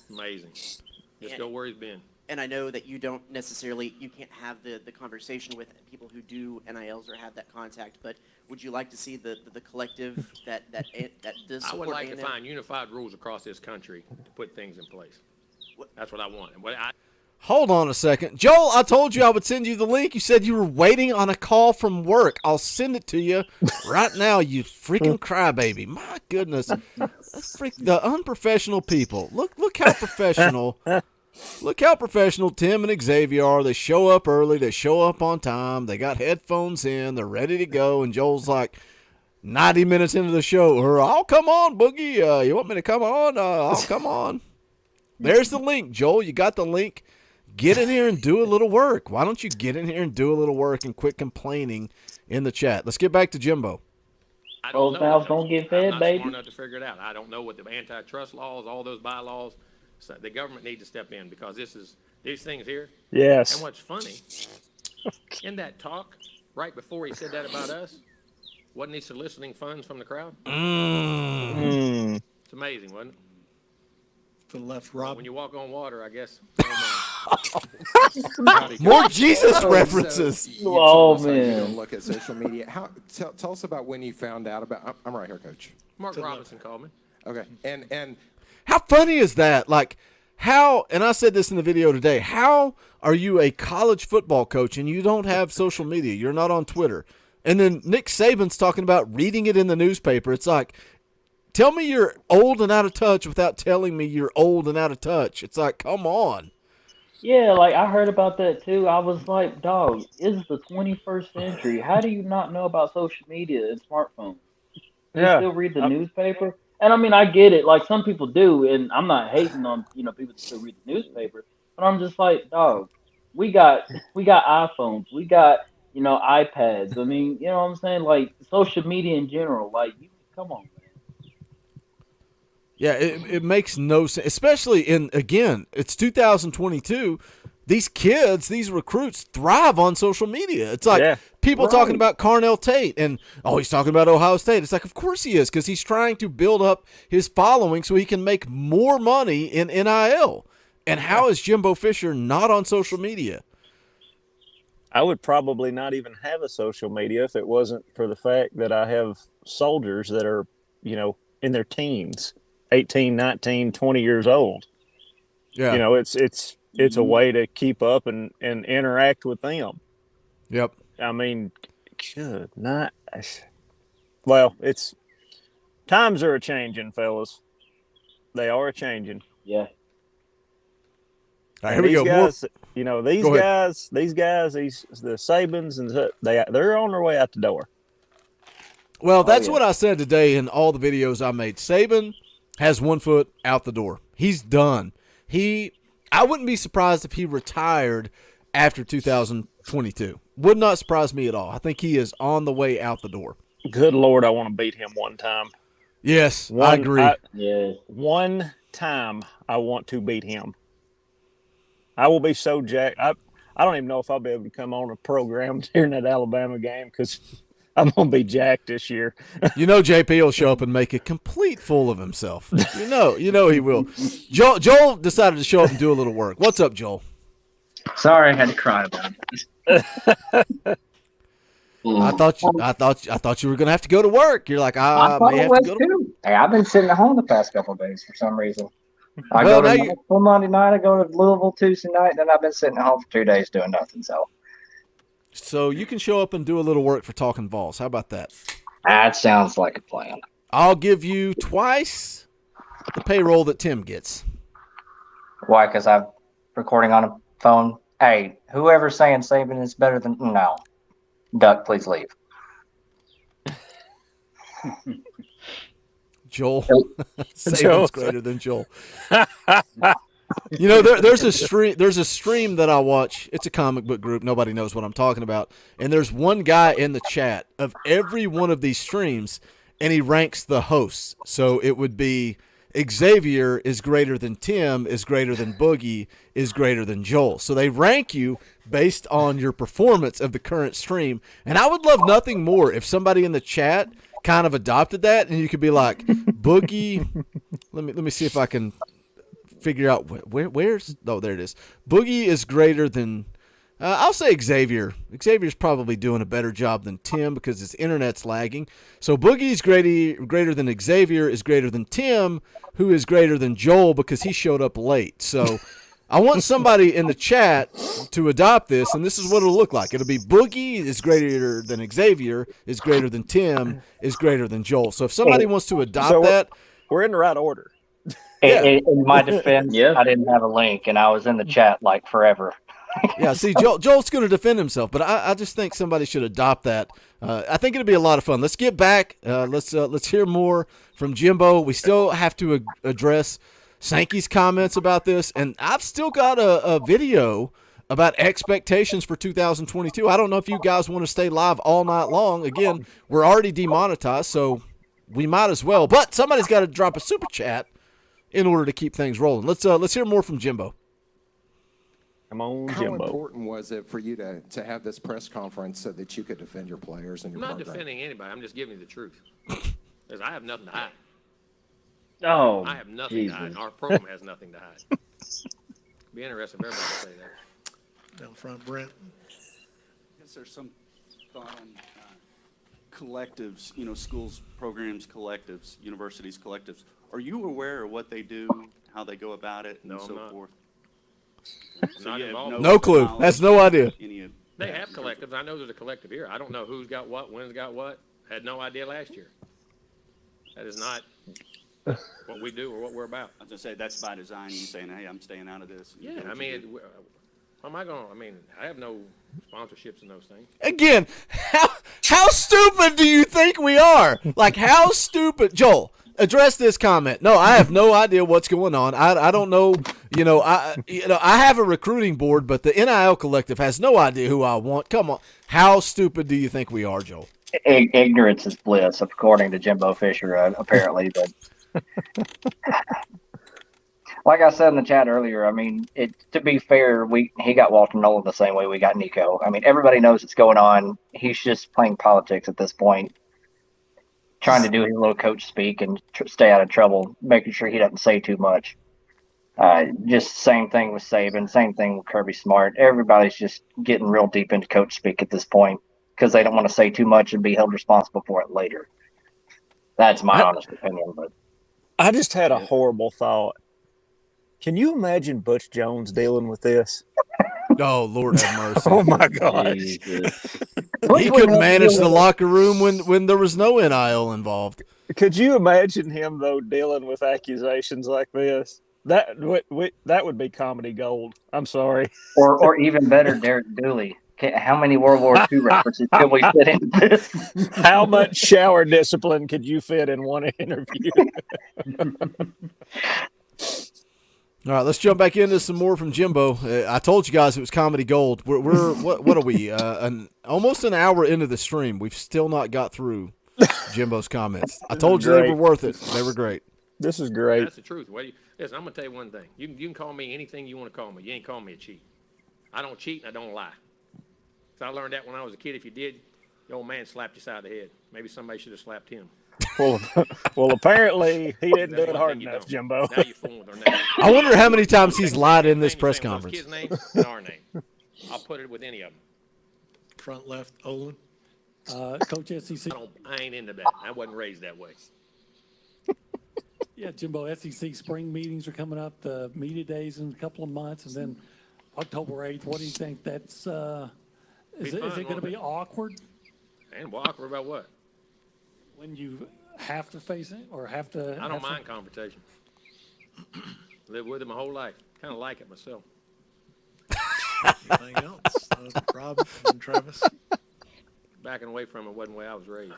Amazing. Just go where he's been. And I know that you can't have the conversation with people who do NILs or have that contact, but would you like to see the collective that does support I would like to A&M? find unified rules across this country to put things in place. That's what I want. And Hold on a second. Joel, I told you I would send you the link. You said you were waiting on a call from work. I'll send it to you right now, you freaking crybaby. My goodness. The unprofessional people. Look how professional. Look how professional Tim and Xavier are. They show up early. They show up on time. They got headphones in. They're ready to go. And Joel's like 90 minutes into the show. I'll come on, Boogie. You want me to come on? I'll come on. There's the link, Joel. You got the link. Get in here and do a little work. Why don't you get in here and do a little work and quit complaining in the chat? Let's get back to Jimbo. Those valves don't get fed, I'm not baby. smart enough to figure it out. I don't know what the antitrust laws, all those bylaws. So the government needs to step in because these things here. Yes. And what's funny, in that talk, right before he said that about us, wasn't he soliciting funds from the crowd? It's amazing, wasn't it? To the left, Rob. When you walk on water, I guess. More Jesus references. Oh, You man. don't look at social media. Tell us about when you found out about. I'm right here, Coach. Mark Robinson called me. Okay, and How funny is that? Like, how, and I said this in the video today, how are you a college football coach and you don't have social media? You're not on Twitter. And then Nick Saban's talking about reading it in the newspaper. It's like, tell me you're old and out of touch without telling me you're old and out of touch. It's like, come on. Yeah, like I heard about that too. I was like, dog, it's the 21st century. How do you not know about social media and smartphones? You still read the newspaper? And I mean, I get it. Like some people do, and I'm not hating on people that still read the newspaper. But I'm just like, dog, we got iPhones, we got iPads. I mean, you know what I'm saying? Like social media in general. Like, come on, man. Yeah, it makes no sense, especially it's 2022. These kids, these recruits thrive on social media. It's like people talking about Carnell Tate and, he's talking about Ohio State. It's like, of course he is, because he's trying to build up his following so he can make more money in NIL. And how is Jimbo Fisher not on social media? I would probably not even have a social media if it wasn't for the fact that I have soldiers that are, in their teens, 18, 19, 20 years old. Yeah. It's a way to keep up and interact with them. Yep. I mean, it's times are a changing, fellas. They are a changing. Yeah. All right, here we go. Guys, these guys, the Sabans, and they're on their way out the door. Well, that's what I said today in all the videos I made. Saban has 1 foot out the door. He's done. I wouldn't be surprised if he retired after 2022. Would not surprise me at all. I think he is on the way out the door. Good Lord, I want to beat him one time. Yes, I agree. One time I want to beat him. I will be so jacked. I don't even know if I'll be able to come on a program during that Alabama game because I'm going to be jacked this year. JP will show up and make a complete fool of himself. You know he will. Joel decided to show up and do a little work. What's up, Joel? Sorry, I had to cry about it. I thought you were going to have to go to work. You're like, I thought may it have was to go to too. Hey, I've been sitting at home the past couple of days for some reason. I Well, go now to Nashville Monday night, I go to Louisville Tuesday night, and then I've been sitting at home for 2 days doing nothing. So So you can show up and do a little work for Talkin' VAWLS. How about that? That sounds like a plan. I'll give you twice the payroll that Tim gets. Why? Because I'm recording on a phone. Hey, whoever's saying Saban is better than no, Duck, please leave. Joel. Saban's greater than Joel. You know, there's a stream that I watch. It's a comic book group. Nobody knows what I'm talking about. And there's one guy in the chat of every one of these streams, and he ranks the hosts. So it would be Xavier is greater than Tim, is greater than Boogie, is greater than Joel. So they rank you based on your performance of the current stream. And I would love nothing more if somebody in the chat kind of adopted that, and you could be like, Boogie, let me see if I can figure out where's there it is. Boogie is greater than I'll say Xavier. Xavier's probably doing a better job than Tim because his internet's lagging. So Boogie's greater than Xavier is greater than Tim, who is greater than Joel because he showed up late. So I want somebody in the chat to adopt this, and this is what it'll look like. It'll be Boogie is greater than Xavier, is greater than Tim, is greater than Joel. So if somebody wants to adopt that. We're in the right order. In my defense, I didn't have a link, and I was in the chat like forever. Yeah, see, Joel's going to defend himself, but I just think somebody should adopt that. I think it'll be a lot of fun. Let's get back. Let's hear more from Jimbo. We still have to address Sankey's comments about this, and I've still got a video about expectations for 2022. I don't know if you guys want to stay live all night long. Again, we're already demonetized, so we might as well. But somebody's got to drop a super chat in order to keep things rolling. Let's hear more from Jimbo. Come on, How Jimbo. important was it for you to have this press conference so that you could defend your players and I'm your not program? defending anybody. I'm just giving you the truth. Because I have nothing to hide. Oh, I have nothing Jesus. to hide. Our program has nothing to hide. Be interested if everybody say that. Down front, Brent. I guess there's some thought on collectives, schools, programs, collectives, universities, collectives. Are you aware of what they do, how they go about it, and No, so I'm not. forth? Not you have involved. No clue. That's no idea. They have collectives. I know there's a collective here. I don't know who's got what, when's got what. Had no idea last year. That is not what we do or what we're about. I was going to say, that's by design, you saying, hey, I'm staying out of this. Yeah, I mean, how am I going to, I have no sponsorships in those things. Again, how stupid do you think we are? Like, how stupid? Joel, address this comment. No, I have no idea what's going on. I don't know. I have a recruiting board, but the NIL collective has no idea who I want. Come on. How stupid do you think we are, Joel? Ignorance is bliss, according to Jimbo Fisher, apparently. But like I said in the chat earlier, to be fair, he got Walter Nolan the same way we got Nico. Everybody knows what's going on. He's just playing politics at this point, trying to do his little coach speak and stay out of trouble, making sure he doesn't say too much. Just same thing with Saban, same thing with Kirby Smart. Everybody's just getting real deep into coach speak at this point because they don't want to say too much and be held responsible for it later. That's my honest opinion. But I just had a horrible thought. Can you imagine Butch Jones dealing with this? Oh, Lord have mercy. Oh, my gosh. He couldn't manage the locker room when there was no NIL involved. Could you imagine him, though, dealing with accusations like this? That would be comedy gold. I'm sorry. Or even better, Derek Dooley. How many World War II references could we fit in this? How much shower discipline could you fit in one interview? All right, let's jump back into some more from Jimbo. I told you guys it was comedy gold. We're what are we? Almost an hour into the stream. We've still not got through Jimbo's comments. I told you they were worth it. They were great. This is great. That's the truth. Listen, I'm going to tell you one thing. You can call me anything you want to call me. You ain't calling me a cheat. I don't cheat and I don't lie. So I learned that when I was a kid. If you did, the old man slapped you side of the head. Maybe somebody should have slapped him. Well, apparently he didn't do it hard enough, Jimbo. Now you're fooling with our name. I wonder how many times he's lied in this press conference. His name and our name. I'll put it with any of them. Front left, Olin. Coach SEC. I ain't into that. I wasn't raised that way. Yeah, Jimbo, SEC spring meetings are coming up, the media days in a couple of months, and then October 8th. What do you think? That's Is it going to be awkward And awkward about what? when you have to face it or have to? I don't mind confrontation. Lived with it my whole life. Kind of like it myself. Anything else? Rob and Travis? Backing away from it wasn't the way I was raised.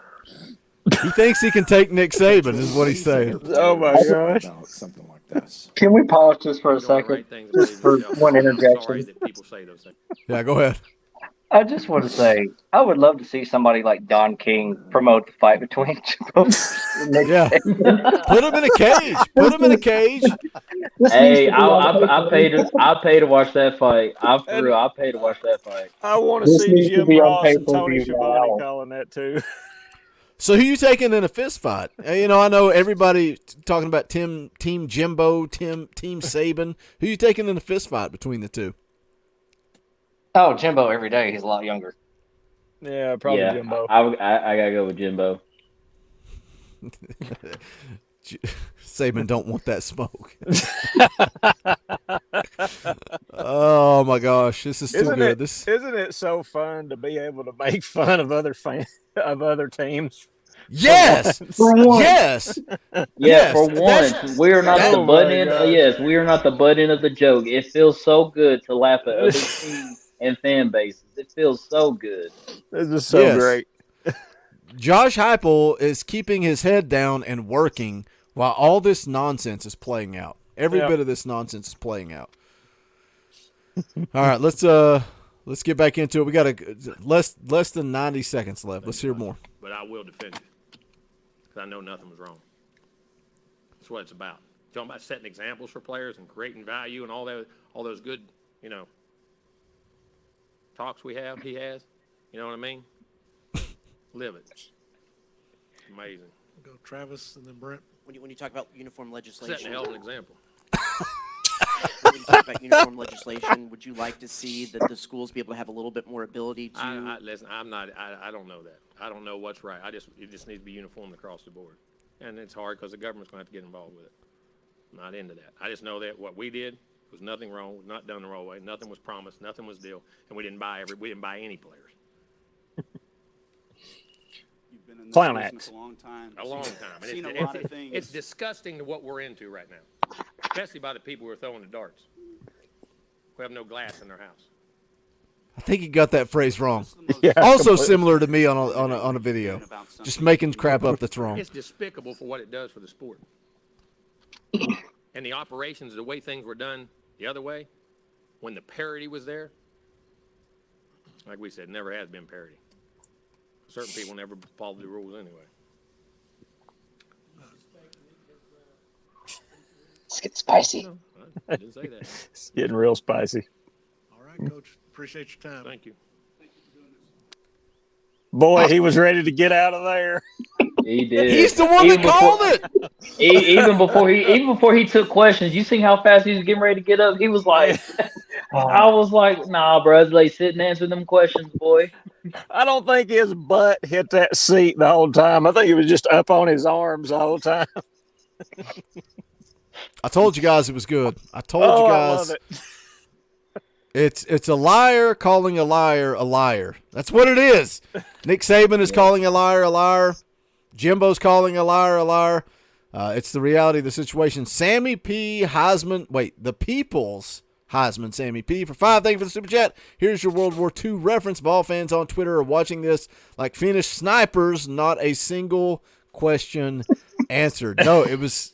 He thinks he can take Nick Saban, is what he's saying. Oh my gosh! Something like this. Can we pause just for a Doing the second? right things, Just for believe in one yourself. I'm sorry interjection. that people say those things. Yeah, go ahead. I just want to say, I would love to see somebody like Don King promote the fight between Jimbo and Nick Yeah. Saban. Put him in a cage. Put him in a cage. This Hey, needs to be on I paper. pay to watch that fight. For real, I pay to watch that fight. I want to This see needs to Jim be on Ross and pay-per-view Tony Schiavone now. calling that too. So who you taking in a fist fight? You know, I know everybody talking about Team Jimbo, Team Saban. Who you taking in a fist fight between the two? Oh, Jimbo every day. He's a lot younger. Yeah, probably Yeah, Jimbo. I gotta go with Jimbo. Saban don't want that smoke. Oh my gosh, this is too good. Isn't it so fun to be able to make fun of other fans of other teams? Yes, For once. yes, Yeah, yes. for once, we are not the Oh butt my end. gosh. Yes, we are not the butt end of the joke. It feels so good to laugh at other teams and fan bases. It feels so good. This is so Yes. great. Josh Heupel is keeping his head down and working while all this nonsense is playing out. Every Yep. bit of this nonsense is playing out. All right, let's get back into it. We got less than 90 seconds left. Let's hear more. But I will defend you. Because I know nothing was wrong. That's what it's about. Talking about setting examples for players and creating value and all those good, talks he has. You know what I mean? Live it. Amazing. Go Travis and then Brent. When you talk about uniform legislation, Setting a hell of an example. when you talk about uniform legislation, would you like to see that the schools be able to have a little bit more ability to? Listen, I don't know that. I don't know what's right. It just needs to be uniform across the board. And it's hard because the government's going to have to get involved with it. I'm not into that. I just know that what we did was nothing wrong, was not done the wrong way. Nothing was promised, nothing was deal, and we didn't buy any players. You've been in this Clown business acts. a long time. A long time. And Seen it's, a lot it's, of things. it's disgusting to what we're into right now, especially by the people who are throwing the darts, who have no glass in their house. I think you got that phrase wrong. Yeah, Also completely. similar to me on a video. Just making crap up that's wrong. It's despicable for what it does for the sport. And the operations, the way things were done the other way, when the parity was there, like we said, never has been parity. Certain people never followed the rules anyway. Let's get spicy. No, I didn't say that. It's getting real spicy. All right, Coach. Appreciate your time. Thank you. Boy, he was ready to get out of there. He did. He's the one that called it. Even before he took questions, you seen how fast he was getting ready to get up? He was like, I was like, nah, bro, like sit and answer them questions, boy. I don't think his butt hit that seat the whole time. I think he was just up on his arms the whole time. I told you guys it was good. I told Oh, you I guys. love it. It's a liar calling a liar a liar. That's what it is. Nick Saban is calling a liar a liar. Jimbo's calling a liar a liar. It's the reality of the situation. Sammy P. Heisman. Wait, the People's Heisman Sammy P. for 5. Thank you for the super chat. Here's your World War II reference. Ball fans on Twitter are watching this like finished snipers. Not a single question answered. No, it was...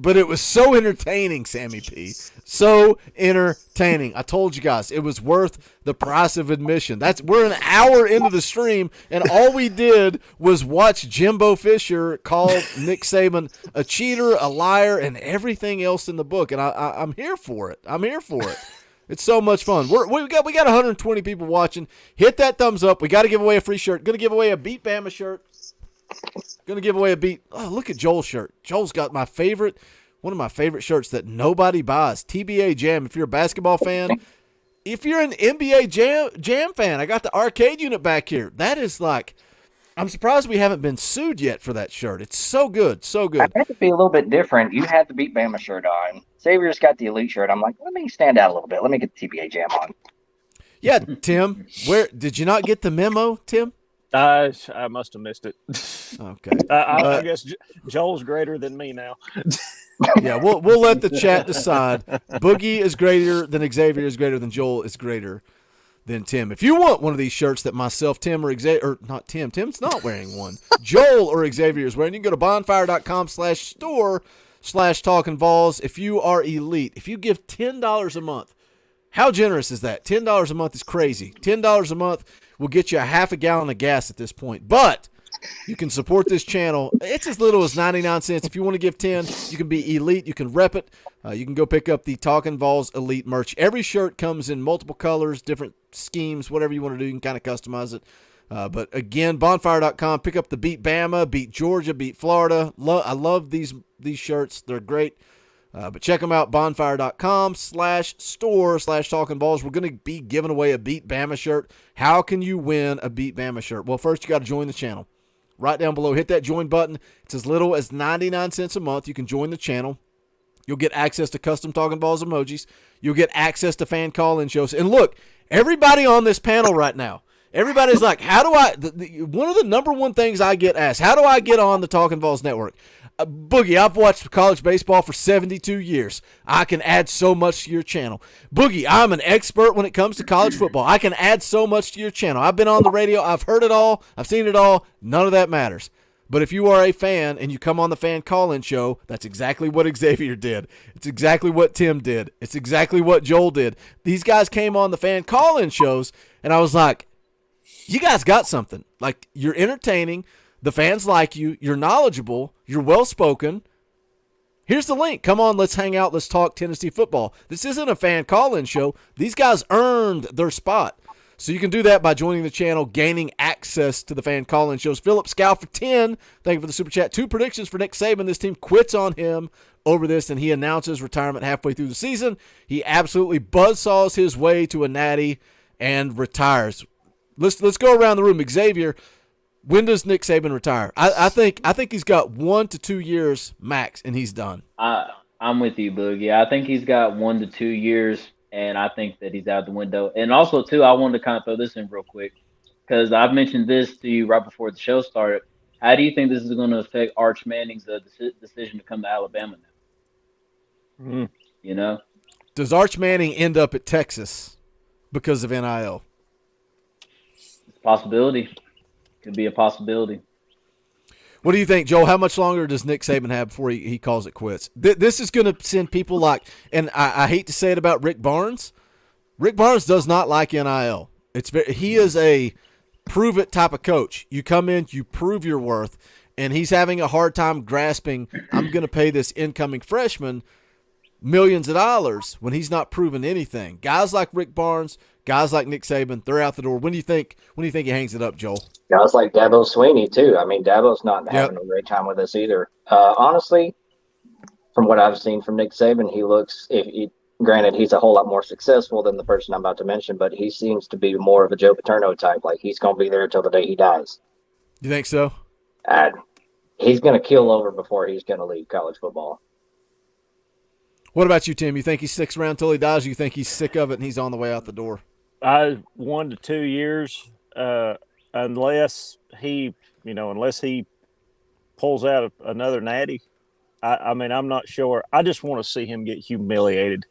But it was so entertaining, Sammy P. So entertaining. I told you guys, it was worth the price of admission. We're an hour into the stream, and all we did was watch Jimbo Fisher call Nick Saban a cheater, a liar, and everything else in the book. And I'm here for it. I'm here for it. It's so much fun. We got 120 people watching. Hit that thumbs up. We got to give away a free shirt. Going to give away a Beat Bama shirt. Going to give away a beat. Oh, look at Joel's shirt. Joel's got one of my favorite shirts that nobody buys. TBA Jam. If you're a basketball fan, if you're an NBA Jam fan, I got the arcade unit back here. That is like, I'm surprised we haven't been sued yet for that shirt. It's so good, so good. I had to be a little bit different. You had the Beat Bama shirt on. Xavier's got the Elite shirt. I'm like, let me stand out a little bit. Let me get the TBA Jam on. Yeah, Tim, where did you not get the memo, Tim? I must have missed it. Okay. I guess Joel's greater than me now. Yeah, we'll let the chat decide. Boogie is greater than Xavier is greater than Joel is greater than Tim. If you want one of these shirts that myself, Tim, or Xavier, or not Tim, Tim's not wearing one, Joel or Xavier is wearing, you can go to bonfire.com/store/talkinVols. If you are elite, if you give $10 a month, how generous is that? $10 a month is crazy. $10 a month will get you a half a gallon of gas at this point. But you can support this channel. It's as little as 99 cents. If you want to give 10, you can be elite. You can rep it. You can go pick up the Talkin' Vols Elite merch. Every shirt comes in multiple colors, different schemes, whatever you want to do. You can kind of customize it. But again, bonfire.com. Pick up the Beat Bama, Beat Georgia, Beat Florida. I love these shirts. They're great. But check them out, bonfire.com/store/talkinvols. We're going to be giving away a Beat Bama shirt. How can you win a Beat Bama shirt? Well, first you got to join the channel. Right down below, hit that join button. It's as little as 99 cents a month. You can join the channel. You'll get access to custom Talkin' Balls emojis. You'll get access to fan call-in shows. And look, everybody on this panel right now, everybody's like, how do I, one of the number one things I get asked, how do I get on the Talkin' Balls network? Boogie, I've watched college baseball for 72 years. I can add so much to your channel. Boogie, I'm an expert when it comes to college football. I can add so much to your channel. I've been on the radio. I've heard it all. I've seen it all. None of that matters. But if you are a fan and you come on the fan call-in show, that's exactly what Xavier did. It's exactly what Tim did. It's exactly what Joel did. These guys came on the fan call-in shows, and I was like, you guys got something. Like, you're entertaining. The fans like you. You're knowledgeable. You're well-spoken. Here's the link. Come on, let's hang out. Let's talk Tennessee football. This isn't a fan call-in show. These guys earned their spot. So you can do that by joining the channel, gaining access to the fan call-in shows. Philip Scow for 10. Thank you for the super chat. 2 predictions for Nick Saban. This team quits on him over this, and he announces retirement halfway through the season. He absolutely buzzsaws his way to a natty and retires. Let's go around the room. Xavier, when does Nick Saban retire? I think he's got 1 to 2 years max, and he's done. I'm with you, Boogie. I think he's got 1 to 2 years, and I think that he's out the window. And also, too, I wanted to kind of throw this in real quick because I've mentioned this to you right before the show started. How do you think this is going to affect Arch Manning's decision to come to Alabama now? You know? Does Arch Manning end up at Texas because of NIL? It's a possibility. Could be a possibility. What do you think, Joel? How much longer does Nick Saban have before he calls it quits? This is going to send people like, and I hate to say it about Rick Barnes. Rick Barnes does not like NIL. He is a prove-it type of coach. You come in, you prove your worth, and he's having a hard time grasping, I'm going to pay this incoming freshman millions of dollars when he's not proven anything. Guys like Rick Barnes, guys like Nick Saban, they're out the door. When do you think he hangs it up, Joel? Guys like Dabo Sweeney, too. I mean, Dabo's not having a great time with us either. Honestly, from what I've seen from Nick Saban, he looks, granted, he's a whole lot more successful than the person I'm about to mention, but he seems to be more of a Joe Paterno type. Like, he's going to be there until the day he dies. You think so? He's going to keel over before he's going to leave college football. What about you, Tim? You think he sticks around until he dies, or you think he's sick of it and he's on the way out the door? 1 to 2 years, unless he pulls out another natty. I mean, I'm not sure. I just want to see him get humiliated,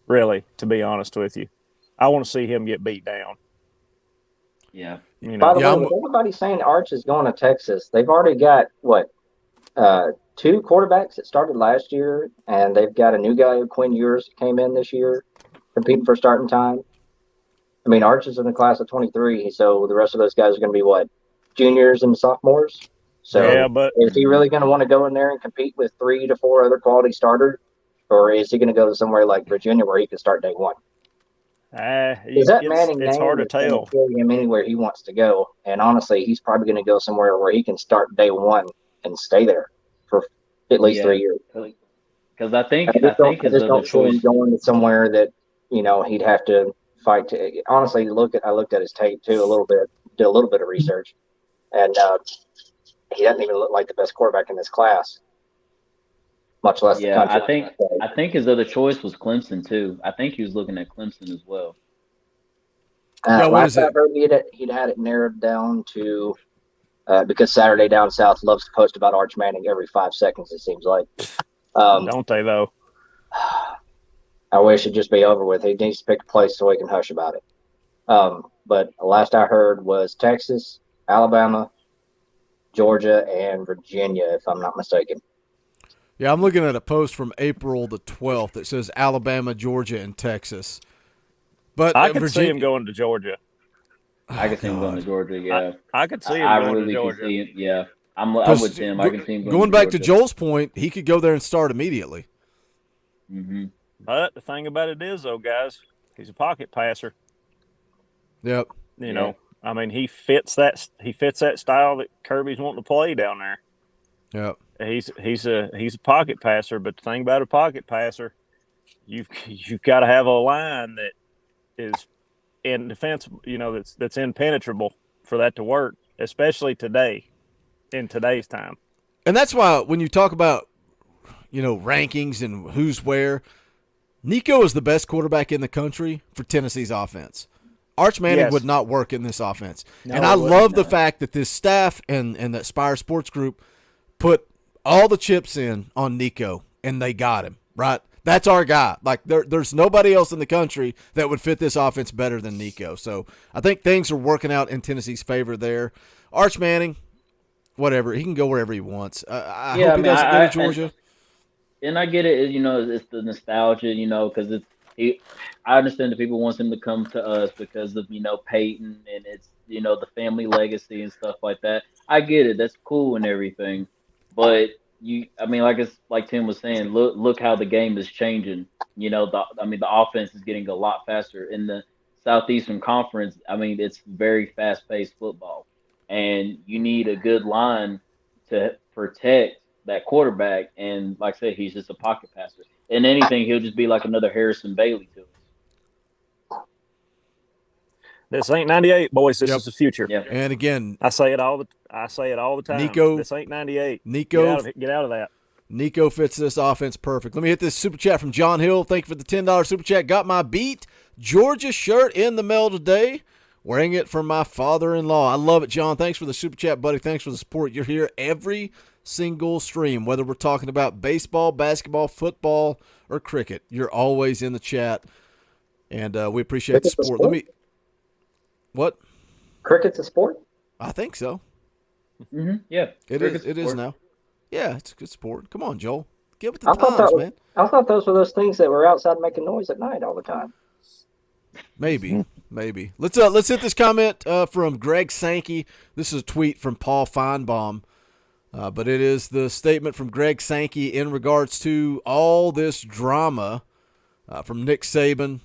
really, to be honest with you. I want to see him get beat down. Yeah. By the way, with everybody saying Arch is going to Texas, they've already got, 2 quarterbacks that started last year, and they've got a new guy, Quinn Ewers, came in this year, competing for starting time. I mean, Arch is in the class of 23, so the rest of those guys are going to be, juniors and sophomores? So yeah, but is he really going to want to go in there and compete with 3 to 4 other quality starters, or is he going to go to somewhere like Virginia where he can start day one? It's hard to tell. Carry him anywhere he wants to go, and honestly, he's probably going to go somewhere where he can start day one and stay there for at least 3 years. Because I think his other choice going to somewhere that he'd have to fight to. Honestly, I looked at his tape too a little bit, did a little bit of research, and he doesn't even look like the best quarterback in this class, much less the country. I think his other choice was Clemson too. I think he was looking at Clemson as well. Yeah, what is Last I it? heard, he'd had it narrowed down to because Saturday Down South loves to post about Arch Manning every 5 seconds. It seems like. Don't they though? I wish it'd just be over with. He needs to pick a place so we can hush about it. But last I heard was Texas, Alabama, Georgia, and Virginia, if I'm not mistaken. Yeah, I'm looking at a post from April the 12th that says Alabama, Georgia, and Texas. But I could see Virginia, him going to Georgia. I could see him going to Georgia. Yeah, I could see him I going to really could Georgia. see him. Yeah, I'm with Tim. I can see him going to back to Georgia. Joel's point, he could go there and start immediately. Mm-hmm. But the thing about it is, though, guys, he's a pocket passer. Yep. You know, I mean, he fits that style that Kirby's wanting to play down there. Yep. He's a pocket passer, but the thing about a pocket passer, you've got to have a line that is in defense, you know, that's impenetrable for that to work, especially today, in today's time. And that's why when you talk about, you know, rankings and who's where, Nico is the best quarterback in the country for Tennessee's offense. Arch Manning would not work in this offense. No, and I love the fact that this staff and that Spire Sports Group put all the chips in on Nico, and they got him, right? That's our guy. Like, there's nobody else in the country that would fit this offense better than Nico. So I think things are working out in Tennessee's favor there. Arch Manning, whatever. He can go wherever he wants. I hope he doesn't go to Georgia. And I get it, you know, it's the nostalgia, you know, because I understand that people want him to come to us because of, you know, Peyton and it's, you know, the family legacy and stuff like that. I get it. That's cool and everything. But like Tim was saying, look how the game is changing. You know, the offense is getting a lot faster in the Southeastern Conference. I mean, it's very fast-paced football, and you need a good line to protect that quarterback. And like I said, he's just a pocket passer. And anything, he'll just be like another Harrison Bailey to us. This ain't 98, boys. This is the future. Yeah. And again, I say it all the time. Nico, this ain't 98. Nico, get out of that. Nico fits this offense perfect. Let me hit this super chat from John Hill. Thank you for the $10 super chat. Got my beat Georgia shirt in the mail today. Wearing it from my father-in-law. I love it, John. Thanks for the super chat, buddy. Thanks for the support. You're here every single stream, whether we're talking about baseball, basketball, football, or cricket. You're always in the chat, and we appreciate the support. Let me. What? Cricket's a sport? I think so. Mm-hmm. Yeah. It is now. Yeah, it's a good sport. Come on, Joel. Give it the I times, man. I thought those were those things that were outside making noise at night all the time. Maybe. Let's hit this comment from Greg Sankey. This is a tweet from Paul Feinbaum, but it is the statement from Greg Sankey in regards to all this drama from Nick Saban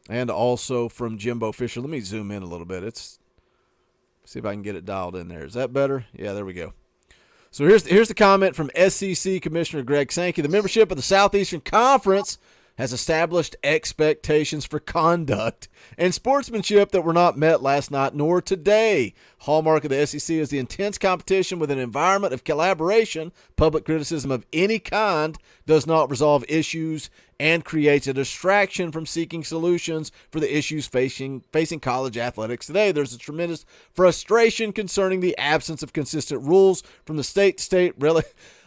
and also from Jimbo Fisher. Let me zoom in a little bit. See if I can get it dialed in there. Is that better? Yeah, there we go. So here's the comment from SEC Commissioner Greg Sankey. The membership of the Southeastern Conference has established expectations for conduct and sportsmanship that were not met last night nor today. Hallmark of the SEC is the intense competition with an environment of collaboration. Public criticism of any kind does not resolve issues and creates a distraction from seeking solutions for the issues facing college athletics today. There's a tremendous frustration concerning the absence of consistent rules from the state to state. Really,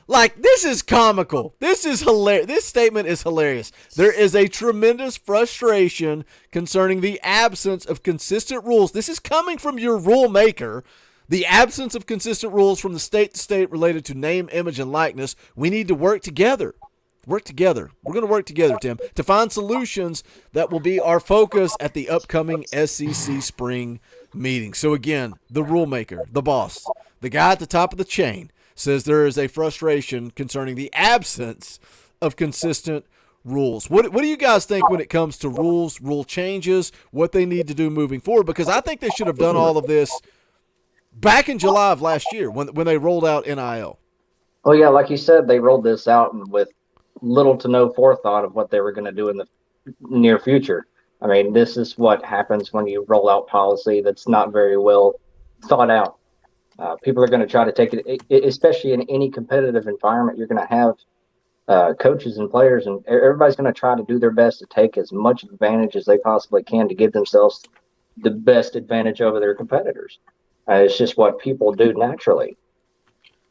like, this is comical. This is hilarious. This statement is hilarious. There is a tremendous frustration concerning the absence of consistent rules. This is coming from your rule maker. The absence of consistent rules from the state to state related to name, image, and likeness. We need to work together. Work together. We're going to work together, Tim, to find solutions that will be our focus at the upcoming SEC spring meeting. So again, the rule maker, the boss, the guy at the top of the chain says there is a frustration concerning the absence of consistent rules. What do you guys think when it comes to rules, rule changes, what they need to do moving forward? Because I think they should have done all of this back in July of last year when they rolled out NIL. Well, yeah, like you said, they rolled this out with little to no forethought of what they were going to do in the near future. I mean, this is what happens when you roll out policy that's not very well thought out. People are going to try to take it, especially in any competitive environment. You're going to have coaches and players, and everybody's going to try to do their best to take as much advantage as they possibly can to give themselves the best advantage over their competitors. It's just what people do naturally.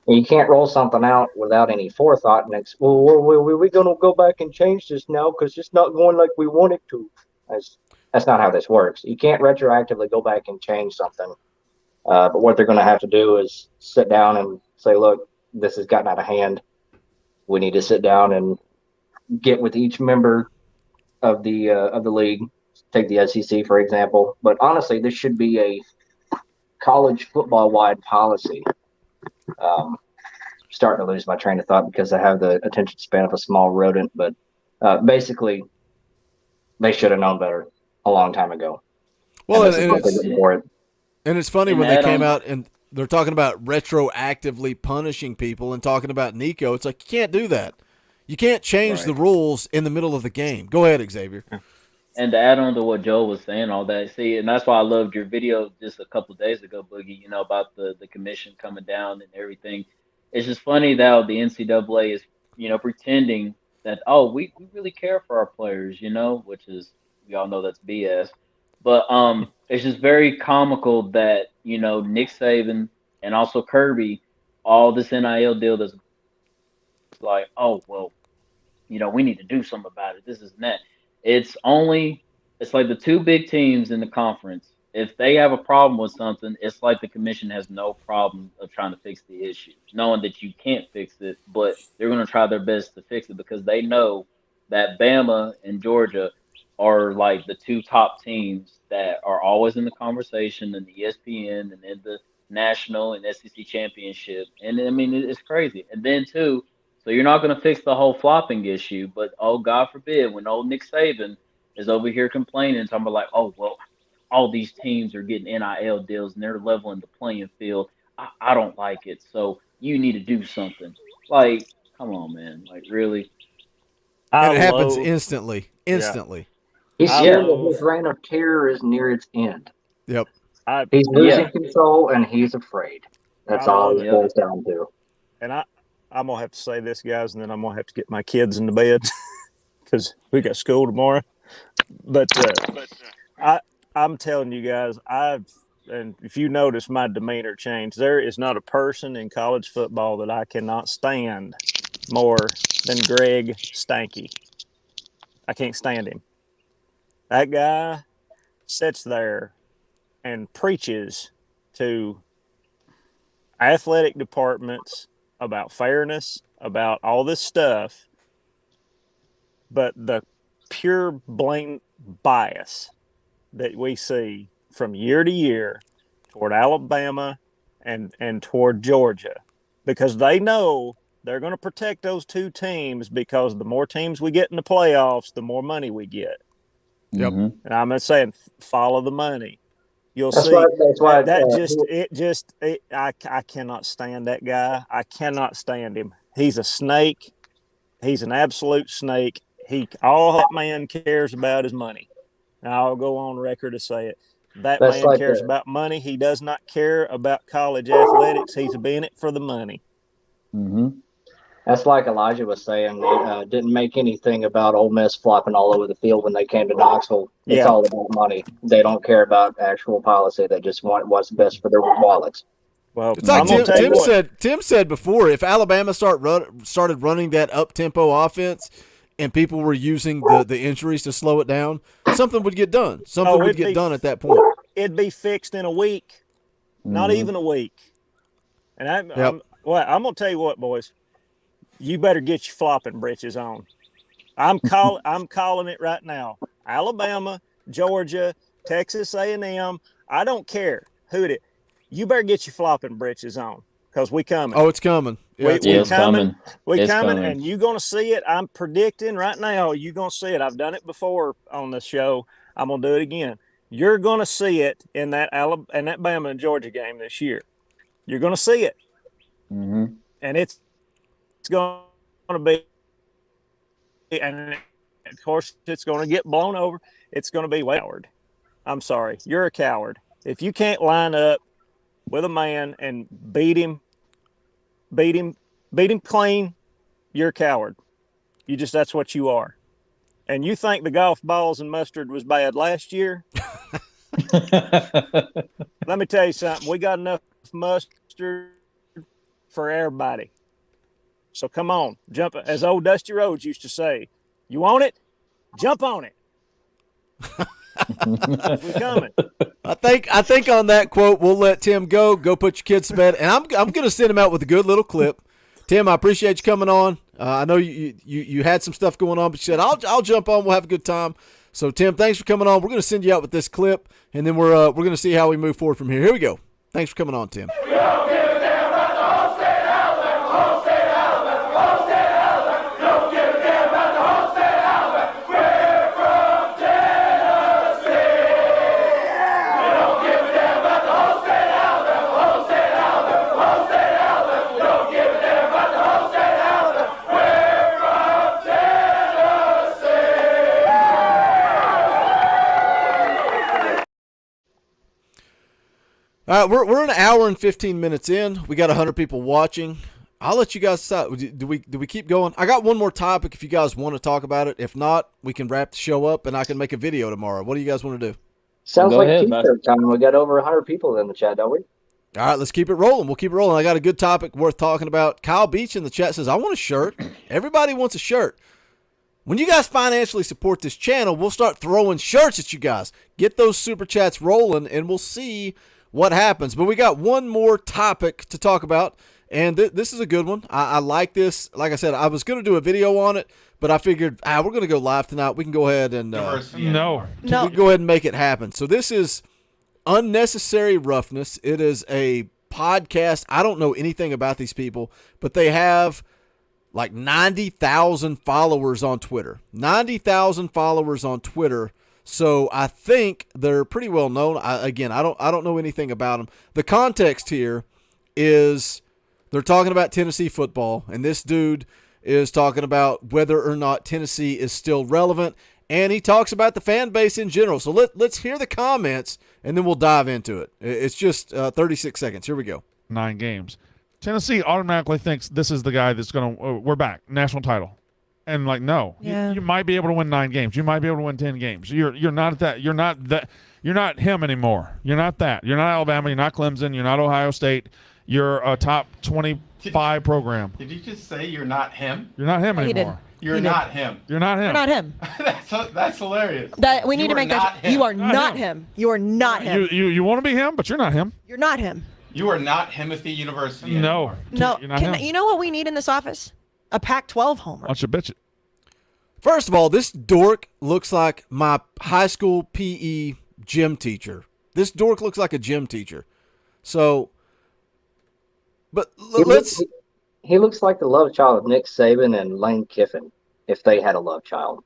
And you can't roll something out without any forethought and we're going to go back and change this now because it's not going like we want it to. That's not how this works. You can't retroactively go back and change something. But what they're going to have to do is sit down and say, look, this has gotten out of hand. We need to sit down and get with each member of the league. Take the SEC, for example. But honestly, this should be a college football-wide policy. Starting to lose my train of thought because I have the attention span of a small rodent. But basically, they should have known better a long time ago. Well, And it's funny when they came out and they're talking about retroactively punishing people and talking about Nico. It's like, you can't do that. You can't change the rules in the middle of the game. Go ahead, Xavier. And to add on to what Joe was saying, all that, see, and that's why I loved your video just a couple of days ago, Boogie, about the commission coming down and everything. It's just funny that the NCAA is, pretending that, we really care for our players, which is, we all know that's BS. But it's just very comical that, Nick Saban and also Kirby, all this NIL deal that's like, we need to do something about it. This is that. It's like the two big teams in the conference. If they have a problem with something, it's like the commission has no problem of trying to fix the issue, knowing that you can't fix it, but they're going to try their best to fix it because they know that Bama and Georgia are like the two top teams that are always in the conversation in the ESPN and in the national and SEC championship. And I mean, it's crazy. And then too, so you're not going to fix the whole flopping issue, but God forbid when old Nick Saban is over here complaining, talking about like, all these teams are getting NIL deals and they're leveling the playing field. I don't like it. So you need to do something. Like, come on, man. Like, really? And it happens instantly. Instantly. He's scared that his reign of terror is near its end. Yep. He's losing control and he's afraid. That's all it boils down to. And I'm going to have to say this, guys, and then I'm going to have to get my kids into bed because we got school tomorrow. But I'm telling you guys, and if you notice my demeanor change, there is not a person in college football that I cannot stand more than Greg Stanky. I can't stand him. That guy sits there and preaches to athletic departments about fairness, about all this stuff, but the pure blatant bias that we see from year to year toward Alabama and toward Georgia, because they know they're going to protect those two teams because the more teams we get in the playoffs, the more money we get. Yep. And I'm not saying follow the money. You'll That's see why I cannot stand that guy. I cannot stand him. He's a snake. He's an absolute snake. All that man cares about is money. And I'll go on record to say it. That man cares about money. He does not care about college athletics. He's in it for the money. Mm-hmm. That's like Elijah was saying. They didn't make anything about Ole Miss flopping all over the field when they came to Knoxville. It's all about money. They don't care about actual policy. They just want what's best for their wallets. Well, it's like Tim said before, if Alabama started running that up-tempo offense and people were using the injuries to slow it down, something would get done. Something would get done at that point. It'd be fixed in a week, not even a week. And I'm going to tell you what, boys. You better get your flopping britches on. I'm calling it right now. Alabama, Georgia, Texas A&M. I don't care who it is. You better get your flopping britches on because we coming. Oh, it's coming. Yeah, it's coming. We coming, and you're going to see it. I'm predicting right now you're going to see it. I've done it before on the show. I'm going to do it again. You're going to see it in that Bama and Georgia game this year. You're going to see it. Mm-hmm. And it's going to be, and of course, it's going to get blown over. It's going to be coward. I'm sorry. You're a coward. If you can't line up with a man and beat him clean, you're a coward. That's what you are. And you think the golf balls and mustard was bad last year? Let me tell you something. We got enough mustard for everybody. So come on, jump. As old Dusty Rhodes used to say, you want it? Jump on it. We coming. I think on that quote, we'll let Tim go. Go put your kids to bed, and I'm going to send him out with a good little clip. Tim, I appreciate you coming on. I know you had some stuff going on, but you said I'll jump on. We'll have a good time. So Tim, thanks for coming on. We're going to send you out with this clip, and then we're going to see how we move forward from here. Here we go. Thanks for coming on, Tim. All right, we're an hour and 15 minutes in. We got 100 people watching. I'll let you guys decide. Do we keep going? I got one more topic if you guys want to talk about it. If not, we can wrap the show up and I can make a video tomorrow. What do you guys want to do? Sounds like t-shirt time. We got over 100 people in the chat, don't we? All right, let's keep it rolling. We'll keep it rolling. I got a good topic worth talking about. Kyle Beach in the chat says, I want a shirt. Everybody wants a shirt. When you guys financially support this channel, we'll start throwing shirts at you guys. Get those super chats rolling, and we'll see what happens. But we got one more topic to talk about, and this is a good one. I like this. Like I said, I was going to do a video on it, but I figured we're going to go live tonight. We can go ahead and we can go ahead and make it happen. So this is Unnecessary Roughness. It is a podcast. I don't know anything about these people, but they have like 90,000 followers on Twitter. 90,000 followers on Twitter. So I think they're pretty well known. I don't know anything about them. The context here is they're talking about Tennessee football, and this dude is talking about whether or not Tennessee is still relevant, and he talks about the fan base in general. So let's hear the comments, and then we'll dive into it. It's just 36 seconds. Here we go. 9 games. Tennessee automatically thinks this is the guy that's going to we're back, national title. And like, no, you might be able to win 9 games. You might be able to win 10 games. You're not that. You're not that. You're not him anymore. You're not that. You're not Alabama. You're not Clemson. You're not Ohio State. You're a top 25 program. Did you just say you're not him? You're not him anymore. You're not him. You're not him. You're not him. That's hilarious. We need to make that. You are not him. You are not him. You want to be him, but you're not him. You're not him. You are not Himothy University. No. No. You're not him. You know what we need in this office? A Pac-12 homer. Watch your bitch. First of all, this dork looks like my high school PE gym teacher. This dork looks like a gym teacher. So, but he looks like the love child of Nick Saban and Lane Kiffin, if they had a love child.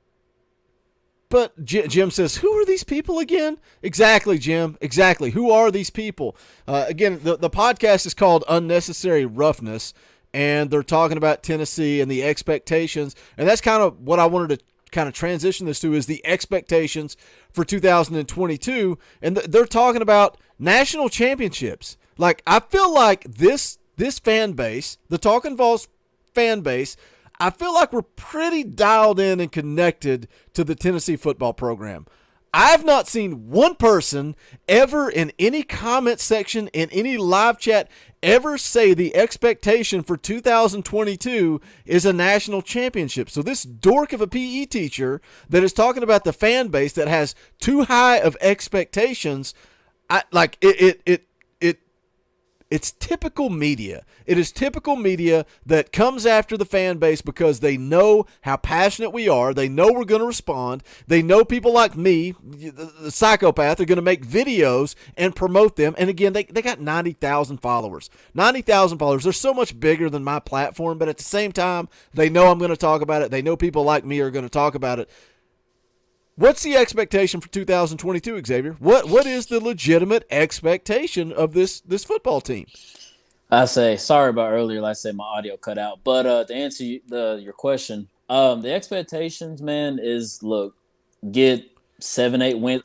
But Jim says, who are these people again? Exactly, Jim. Exactly. Who are these people? Again, the podcast is called Unnecessary Roughness, and they're talking about Tennessee and the expectations. And that's kind of what I wanted to kind of transition this to, is the expectations for 2022. And they're talking about national championships. Like, I feel like this fan base, the Talkin' VAWLS fan base, I feel like we're pretty dialed in and connected to the Tennessee football program. I've not seen one person ever in any comment section, in any live chat, ever say the expectation for 2022 is a national championship. So this dork of a PE teacher that is talking about the fan base that has too high of expectations, it's typical media. It is typical media that comes after the fan base because they know how passionate we are. They know we're going to respond. They know people like me, the psychopath, are going to make videos and promote them. And again, they got 90,000 followers. 90,000 followers. They're so much bigger than my platform, but at the same time, they know I'm going to talk about it. They know people like me are going to talk about it. What's the expectation for 2022, Xavier? What is the legitimate expectation of this football team? I say, sorry about earlier. Like I said, my audio cut out. But to answer your question, the expectations, man, is, look, get 7-8 wins.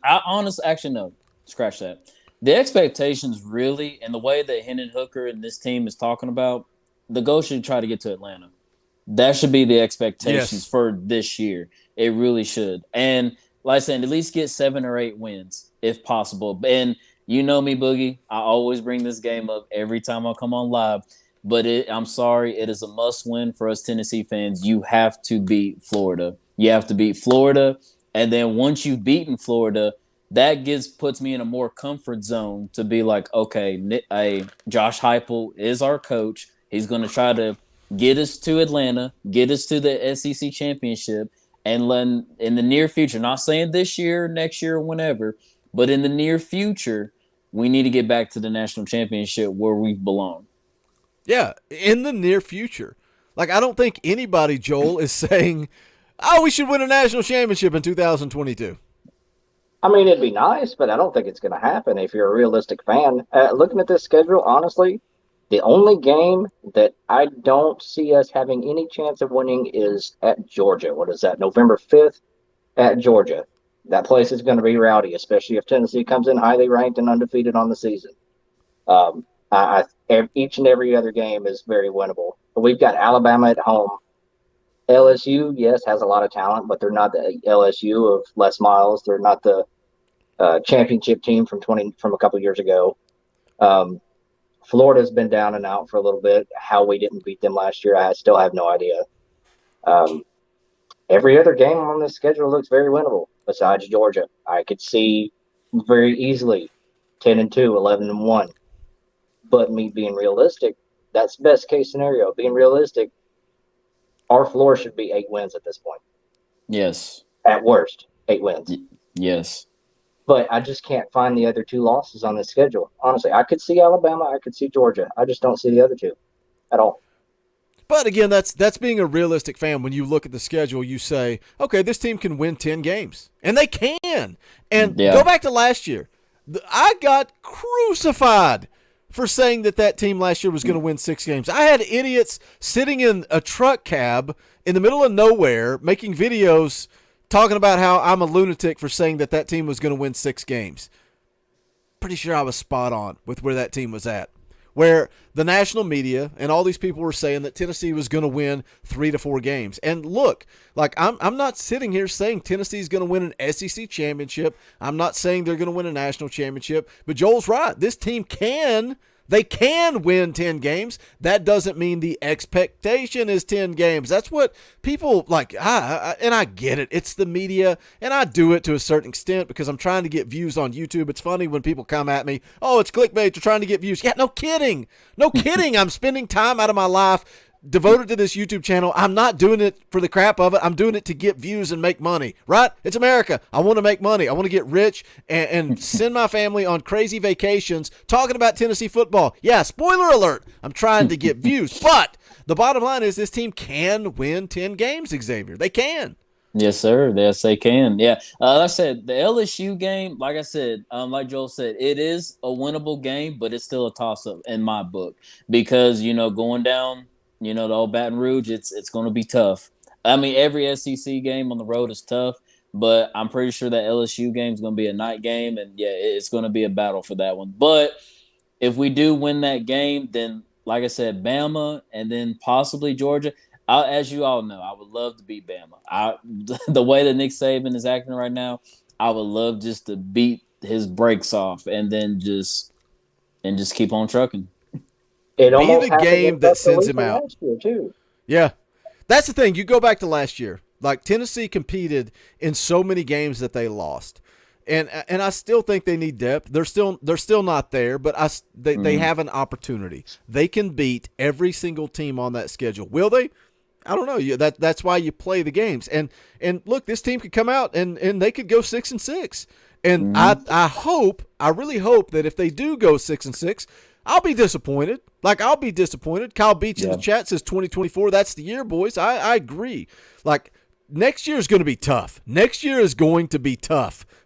Actually, no, scratch that. The expectations really, and the way that Hendon Hooker and this team is talking about, the goal should try to get to Atlanta. That should be the expectations for this year. It really should. And like I said, at least get 7 or 8 wins. if possible. And you know me, Boogie. I always bring this game up every time I come on live. But I'm sorry, it is a must-win for us Tennessee fans. You have to beat Florida. You have to beat Florida. And then once you've beaten Florida, that puts me in a more comfort zone to be like, okay, Josh Heupel is our coach. He's going to try to get us to Atlanta, get us to the SEC championship, and then in the near future, not saying this year, next year, or whenever, but in the near future, we need to get back to the national championship where we belong. Yeah, in the near future. Like, I don't think anybody, Joel, is saying, oh, we should win a national championship in 2022. I mean, it'd be nice, but I don't think it's going to happen if you're a realistic fan. Looking at this schedule, honestly, the only game that I don't see us having any chance of winning is at Georgia. What is that, November 5th at Georgia? That place is going to be rowdy, especially if Tennessee comes in highly ranked and undefeated on the season. Each and every other game is very winnable. But we've got Alabama at home. LSU, yes, has a lot of talent, but they're not the LSU of Les Miles. They're not the championship team from a couple years ago. Florida's been down and out for a little bit. How we didn't beat them last year, I still have no idea. Every other game on this schedule looks very winnable besides Georgia. I could see very easily 10-2, 11-1. But me being realistic, that's best case scenario. Being realistic, our floor should be 8 wins at this point. Yes. At worst, 8 wins. Yes. But I just can't find the other 2 losses on this schedule. Honestly, I could see Alabama, I could see Georgia. I just don't see the other 2 at all. But again, that's being a realistic fan. When you look at the schedule, you say, okay, this team can win 10 games. And they can. And go back to last year. I got crucified for saying that team last year was going to win 6 games. I had idiots sitting in a truck cab in the middle of nowhere making videos talking about how I'm a lunatic for saying that team was going to win 6 games. Pretty sure I was spot on with where that team was at. Where the national media and all these people were saying that Tennessee was going to win 3 to 4 games. And look, like I'm not sitting here saying Tennessee's going to win an SEC championship. I'm not saying they're going to win a national championship. But Joel's right. This team can win 10 games. That doesn't mean the expectation is 10 games. That's what people like. And I get it. It's the media, and I do it to a certain extent because I'm trying to get views on YouTube. It's funny when people come at me, oh, it's clickbait. You're trying to get views. Yeah, no kidding. No kidding. I'm spending time out of my life devoted to this YouTube channel. I'm not doing it for the crap of it. I'm doing it to get views and make money, right? It's America. I want to make money. I want to get rich and send my family on crazy vacations talking about Tennessee football. Yeah, spoiler alert. I'm trying to get views. But the bottom line is this team can win 10 games, Xavier. They can. Yes, sir. Yes, they can. Yeah. Like I said, the LSU game, like I said, like Joel said, it is a winnable game, but it's still a toss-up in my book because, going down – the old Baton Rouge, it's going to be tough. I mean, every SEC game on the road is tough, but I'm pretty sure that LSU game is going to be a night game, and, yeah, it's going to be a battle for that one. But if we do win that game, then, like I said, Bama and then possibly Georgia, as you all know, I would love to beat Bama. The way that Nick Saban is acting right now, I would love just to beat his brakes off and then just keep on trucking. It be the game that sends him out. Too. Yeah. That's the thing. You go back to last year. Like, Tennessee competed in so many games that they lost. And I still think they need depth. They're still not there, but they have an opportunity. They can beat every single team on that schedule. Will they? I don't know. That's why you play the games. And look, this team could come out and they could go 6-6. And I really hope that if they do go 6-6, I'll be disappointed. Kyle Beach in the chat says 2024. That's the year, boys. I agree. Like, next year is going to be tough.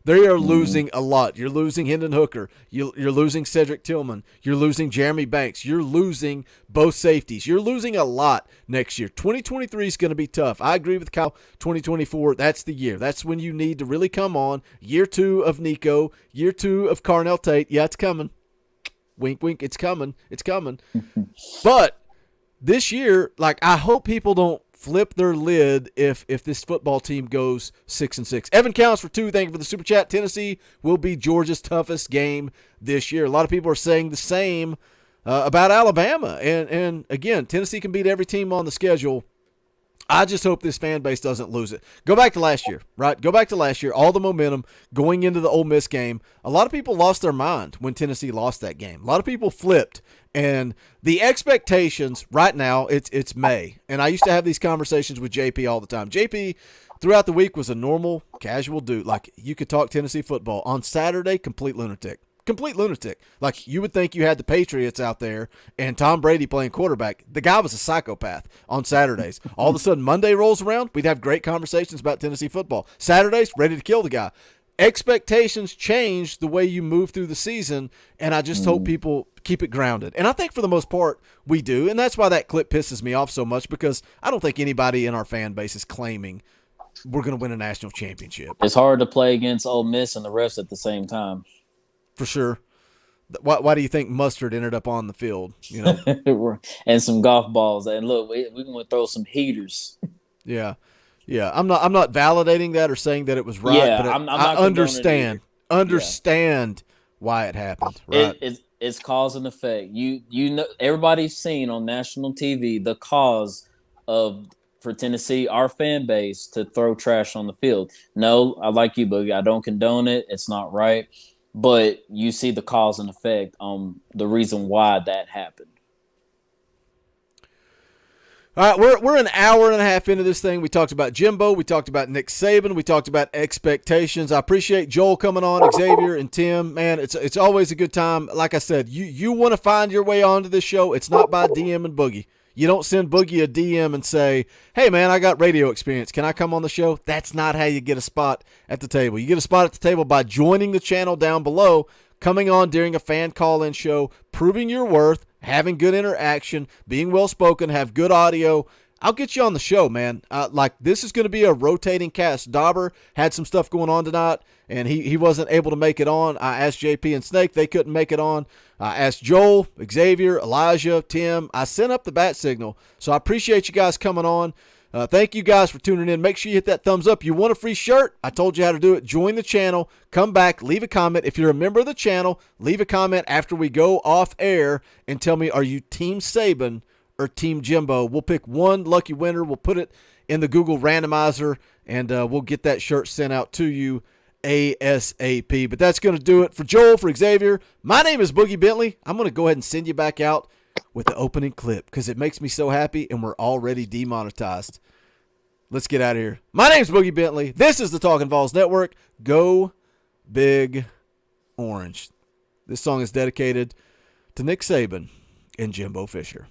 They are losing a lot. You're losing Hendon Hooker. You're losing Cedric Tillman. You're losing Jeremy Banks. You're losing both safeties. You're losing a lot next year. 2023 is going to be tough. I agree with Kyle. 2024, that's the year. That's when you need to really come on. Year 2 of Nico. Year 2 of Carnell Tate. Yeah, it's coming. Wink, wink, it's coming. But this year, like, I hope people don't flip their lid if this football team goes 6-6. Evan Counts for 2. Thank you for the super chat. Tennessee will be Georgia's toughest game this year. A lot of people are saying the same about Alabama. And again, Tennessee can beat every team on the schedule. I just hope this fan base doesn't lose it. Go back to last year, right? Go back to last year, all the momentum going into the Ole Miss game. A lot of people lost their mind when Tennessee lost that game. A lot of people flipped. And the expectations right now, it's May. And I used to have these conversations with JP all the time. JP, throughout the week, was a normal, casual dude. Like, you could talk Tennessee football. On Saturday, complete lunatic. Complete lunatic. Like, you would think you had the Patriots out there and Tom Brady playing quarterback. The guy was a psychopath on Saturdays. All of a sudden, Monday rolls around, we'd have great conversations about Tennessee football. Saturdays, ready to kill the guy. Expectations change the way you move through the season, and I just hope people keep it grounded. And I think for the most part, we do, and that's why that clip pisses me off so much, because I don't think anybody in our fan base is claiming we're going to win a national championship. It's hard to play against Ole Miss and the refs at the same time. For sure. Why do you think Mustard ended up on the field? You know, and some golf balls. And look, we're going to throw some heaters. Yeah. I'm not validating that or saying that it was right. Yeah, but I'm not I understand why it happened. Right. It's cause and effect. You know, everybody's seen on national TV the cause for Tennessee, our fan base, to throw trash on the field. No, I like you, Boogie. I don't condone it. It's not right. But you see the cause and effect on the reason why that happened. All right, we're an hour and a half into this thing. We talked about Jimbo. We talked about Nick Saban. We talked about expectations. I appreciate Joel coming on, Xavier and Tim. Man, it's always a good time. Like I said, you want to find your way onto this show. It's not by DM and Boogie. You don't send Boogie a DM and say, hey, man, I got radio experience. Can I come on the show? That's not how you get a spot at the table. You get a spot at the table by joining the channel down below, coming on during a fan call-in show, proving your worth, having good interaction, being well-spoken, have good audio. I'll get you on the show, man. This is going to be a rotating cast. Dauber had some stuff going on tonight, and he wasn't able to make it on. I asked JP and Snake. They couldn't make it on. I asked Joel, Xavier, Elijah, Tim. I sent up the bat signal. So I appreciate you guys coming on. Thank you guys for tuning in. Make sure you hit that thumbs up. You want a free shirt? I told you how to do it. Join the channel. Come back. Leave a comment. If you're a member of the channel, leave a comment after we go off air and tell me, are you Team Saban or Team Jimbo? We'll pick one lucky winner. We'll put it in the Google randomizer, and we'll get that shirt sent out to you ASAP. But that's going to do it for Joel, for Xavier. My name is Boogie Bentley. I'm going to go ahead and send you back out with the opening clip because it makes me so happy, and we're already demonetized. Let's get out of here. My name's Boogie Bentley. This is the Talkin' VAWLS Network. Go Big Orange. This song is dedicated to Nick Saban and Jimbo Fisher.